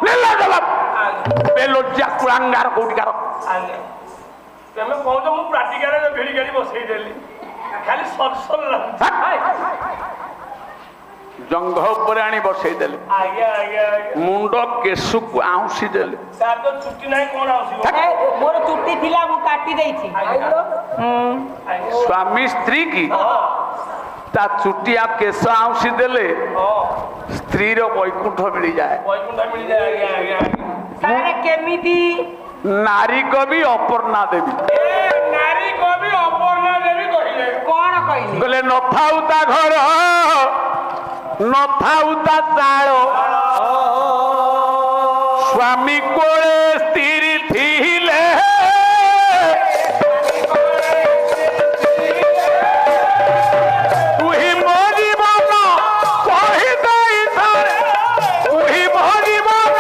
[SPEAKER 2] ନେଲା ଜବାବ। ବେ ଲଜ୍ଜା କୁଳାଙ୍ଗାର କୋଉଠିକାର
[SPEAKER 1] ଆଜ୍ଞା ତମେ କହୁଛ ମୁଁ ପ୍ରାକ୍ଟିକାଲରେ ଭିଡ଼ି ଗାଡ଼ି ବସେଇ ଦେଲି ଖାଲି ସଲସଲ ଲାଗୁଛି
[SPEAKER 2] ଜଙ୍ଘ ଉପରେ ଆଣି ବସେଇ ଦେଲେ
[SPEAKER 1] ଆଜ୍ଞା ଆଜ୍ଞା ଆଜ୍ଞା
[SPEAKER 2] ମୁଣ୍ଡ କେଶକୁ ଆଉଁସି ଦେଲେ
[SPEAKER 1] ତାର ତ ଛୁଟି ନାହିଁ କଣ ଆସିବ
[SPEAKER 5] ମୋର ଚୁଟି ଥିଲା ମୁଁ କାଟି ଦେଇଛି।
[SPEAKER 2] ସ୍ୱାମୀ ସ୍ତ୍ରୀ କି ତା ଚୁଟି ଆଉ କେଶ ଆଉଁସି ଦେଲେ ସ୍ତ୍ରୀର ବୈକୁଣ୍ଠ ମିଳିଯାଏ।
[SPEAKER 1] ବୈକୁଣ୍ଠ ମିଳିଯାଏ ଆଜ୍ଞା ଆଜ୍ଞା
[SPEAKER 5] ସାରେ କେମିତି?
[SPEAKER 2] ନାରୀ କବି ଅପର୍ଣ୍ଣା ଦେବୀ
[SPEAKER 1] ଏ ନାରୀ କବି ଅପର୍ଣ୍ଣା ଦେବୀ କହିଲେ
[SPEAKER 5] କଣ କହିଲେ?
[SPEAKER 2] କହିଲେ ନଥାଉ ତା ଘର ନଥାଉ ତା ଚାଳ ସ୍ୱାମୀ କୋଳେ ସ୍ତ୍ରୀ ଥିଲେ ତୁହି ମୋ ଜୀବନ କହି ଦେଇଥାରେ ତୁହି ମୋ ଜୀବନ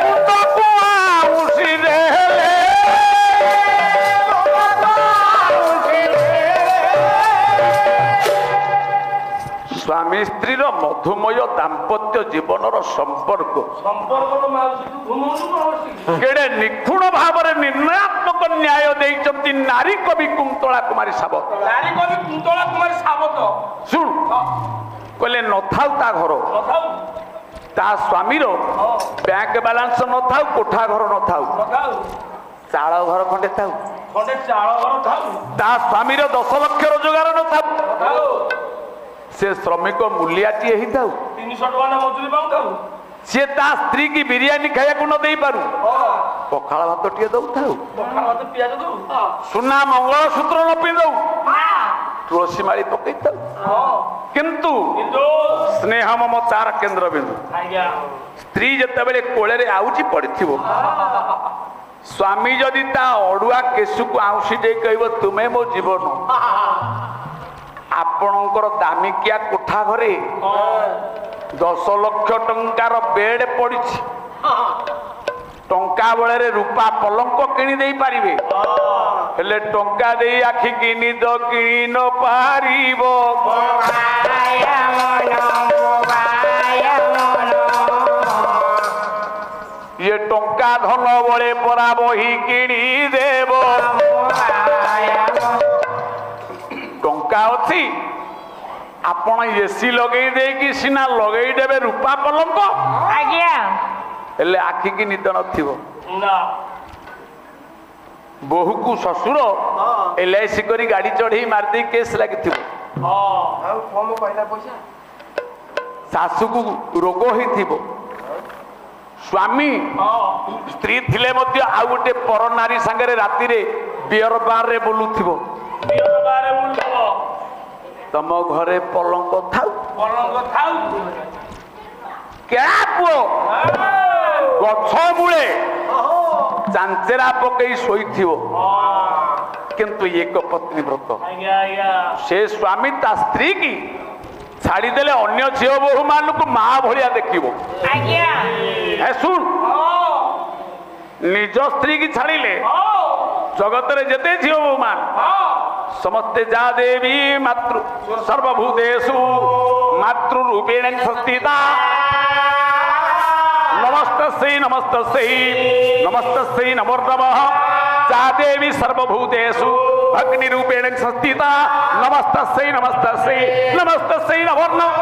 [SPEAKER 2] ମୁଣ୍ଡକୁ ଆଉଁସି ଦେଲେ ସ୍ୱାମୀ ସ୍ତ୍ରୀର ମଧୁମୟ ଦାମ୍ପତ୍ୟ ଜୀବନର ସମ୍ପର୍କ
[SPEAKER 1] ସମ୍ପର୍କ ତ ମାଉସୀ ତୁ ଘୁମଉଛୁ ମାଉସୀ
[SPEAKER 2] କେଡ଼େ ନିଖୁଣ ଭାବରେ ନିର୍ଣ୍ଣୟାତ୍ମକ ନ୍ୟାୟ ଦେଇଛନ୍ତି ନାରୀ କବି କୁନ୍ତଳା କୁମାରୀ ସାବତ।
[SPEAKER 1] ନାରୀ କବି କୁନ୍ତଳା କୁମାରୀ ସାବତ
[SPEAKER 2] ଶୁଣ କହିଲେ ନଥାଉ ତା ଘର
[SPEAKER 1] ନଥାଉ
[SPEAKER 2] ତା ସ୍ୱାମୀର ବ୍ୟାଙ୍କ ବାଲାନ୍ସ ନଥାଉ କୋଠା ଘର ନଥାଉ
[SPEAKER 1] ନଥାଉ
[SPEAKER 2] ଚାଳ ଘର ଖଣ୍ଡେ ଥାଉ
[SPEAKER 1] ଖଣ୍ଡେ ଚାଳ ଘର ଥାଉ
[SPEAKER 2] ତା ସ୍ୱାମୀର 10 ଲକ୍ଷ ରୋଜଗାର ନଥାଉ
[SPEAKER 1] ନଥାଉ
[SPEAKER 2] ସେ ଶ୍ରମିକ ମୂଲିଆଟିଏ ହେଇଥାଉ
[SPEAKER 1] 300 ଟଙ୍କା ନା ମଜୁରୀ ପାଉଥାଉ
[SPEAKER 2] ସିଏ ତା ସ୍ତ୍ରୀ କି ବିରିୟାନୀ ଖାଇବାକୁ ନ ଦେଇ ପାରୁ ପଖାଳ ଭାତଟିଏ ଦଉଥାଉ
[SPEAKER 1] ପଖାଳ ଭାତ ପିଆଜ ଦଉ
[SPEAKER 2] ସୁନା ମଙ୍ଗଳସୂତ୍ର ନ ପିନ୍ଧଉ ତୁଳସୀ ମାଳି ପକେଇଥାଉ କିନ୍ତୁ
[SPEAKER 1] କିନ୍ତୁ
[SPEAKER 2] ସ୍ନେହ ମମତାର କେନ୍ଦ୍ରବିନ୍ଦୁ
[SPEAKER 1] ଆଜ୍ଞା
[SPEAKER 2] ସ୍ତ୍ରୀ ଯେତେବେଳେ କୋଳରେ ଆଉଜି ପଡିଥିବ ସ୍ୱାମୀ ଯଦି ତା ଅଡୁଆ କେଶକୁ ଆଉଁସି ଦେଇ କହିବ ତୁମେ ମୋ ଜୀବନ ଆପଣଙ୍କର ଦାମିକିଆ କୋଠା ଘରେ 10 ଲକ୍ଷ ଟଙ୍କାର ବେଡ୍ ପଡିଛି ଟଙ୍କା ବେଳରେ ରୂପା ପଲଙ୍କ କିଣି ଦେଇ ପାରିବେ ହେଲେ ଟଙ୍କା ଦେଇ ଆଖି କି ନିଦ କିଣି ନ ପାରିବ ଇଏ ଟଙ୍କା ଧନ ବଳେ ପରା ବହି କିଣି ଦେବ ଟଙ୍କା ଅଛି ଆପଣ ଏସି ଲଗେଇ ଦେଇକି ସିନା ଲଗେଇ ଦେବେ ରୂପା ପଲଙ୍କ
[SPEAKER 5] ଆଜ୍ଞା
[SPEAKER 2] ହେଲେ ଆଖିକି ନିଦ ନଥିବ
[SPEAKER 1] ନା
[SPEAKER 2] ବୋହୂକୁ ଶ୍ୱଶୁର LIC କରି ଗାଡି ଚଢେଇ ମାରିଦେଇ କେସ୍ ଲାଗିଥିବ
[SPEAKER 3] ଆଉ କମ କହିଲା ପଇସା
[SPEAKER 2] ଶାଶୁକୁ ରୋଗ ହେଇଥିବ ସ୍ୱାମୀ ସ୍ତ୍ରୀ ଥିଲେ ମଧ୍ୟ ଆଉ ଗୋଟେ ପର ନାରୀ ସାଙ୍ଗରେ ରାତିରେ ବିୟର ବାରରେ ବୁଲୁଥିବ
[SPEAKER 1] ବିୟର ବାରେ ବୁଲୁଥିବ
[SPEAKER 2] ତମ ଘରେ ପଲଙ୍କ ଥାଉ
[SPEAKER 1] ପଲଙ୍କ ଥାଉ
[SPEAKER 2] କେଳା ପୁଅ ଗଛ ମୂଳେ ଚାଞ୍ଚେରା ପକେଇ ଶୋଇଥିବ କିନ୍ତୁ ଏକ ପତ୍ନୀ ବ୍ରତ
[SPEAKER 1] ଆଜ୍ଞା ଆଜ୍ଞା
[SPEAKER 2] ସେ ସ୍ୱାମୀ ତା ସ୍ତ୍ରୀ କି ଛାଡ଼ିଦେଲେ ଅନ୍ୟ ଝିଅ ବୋହୂ ମାନଙ୍କୁ ମା ଭଳିଆ ଦେଖିବ
[SPEAKER 5] ଆଜ୍ଞା
[SPEAKER 2] ହେ ଶୁଣ ନିଜ ସ୍ତ୍ରୀ କି ଛାଡ଼ିଲେ ଜଗତରେ ଯେତେ ଝିଅ ବୋହୂ ମାନ ସମସ୍ତେ ଯା ଦେବୀ ମାତୃ ସର୍ବଭୂତେଷୁ ମାତୃରୂପେଣ ସଂସ୍ଥିତା ନମସ୍ତସ୍यै ନମସ୍ତସ୍यै ନମସ୍ତସ୍यै ନମୋ ନମଃ ଯା ଦେବୀ ସର୍ବଭୂତେଷୁ ଅଗ୍ନିରୂପେଣ ସଂସ୍ଥିତା ନମସ୍ତସ୍यै ନମସ୍ତସ୍यै ନମସ୍ତସ୍यै ନମୋ ନମଃ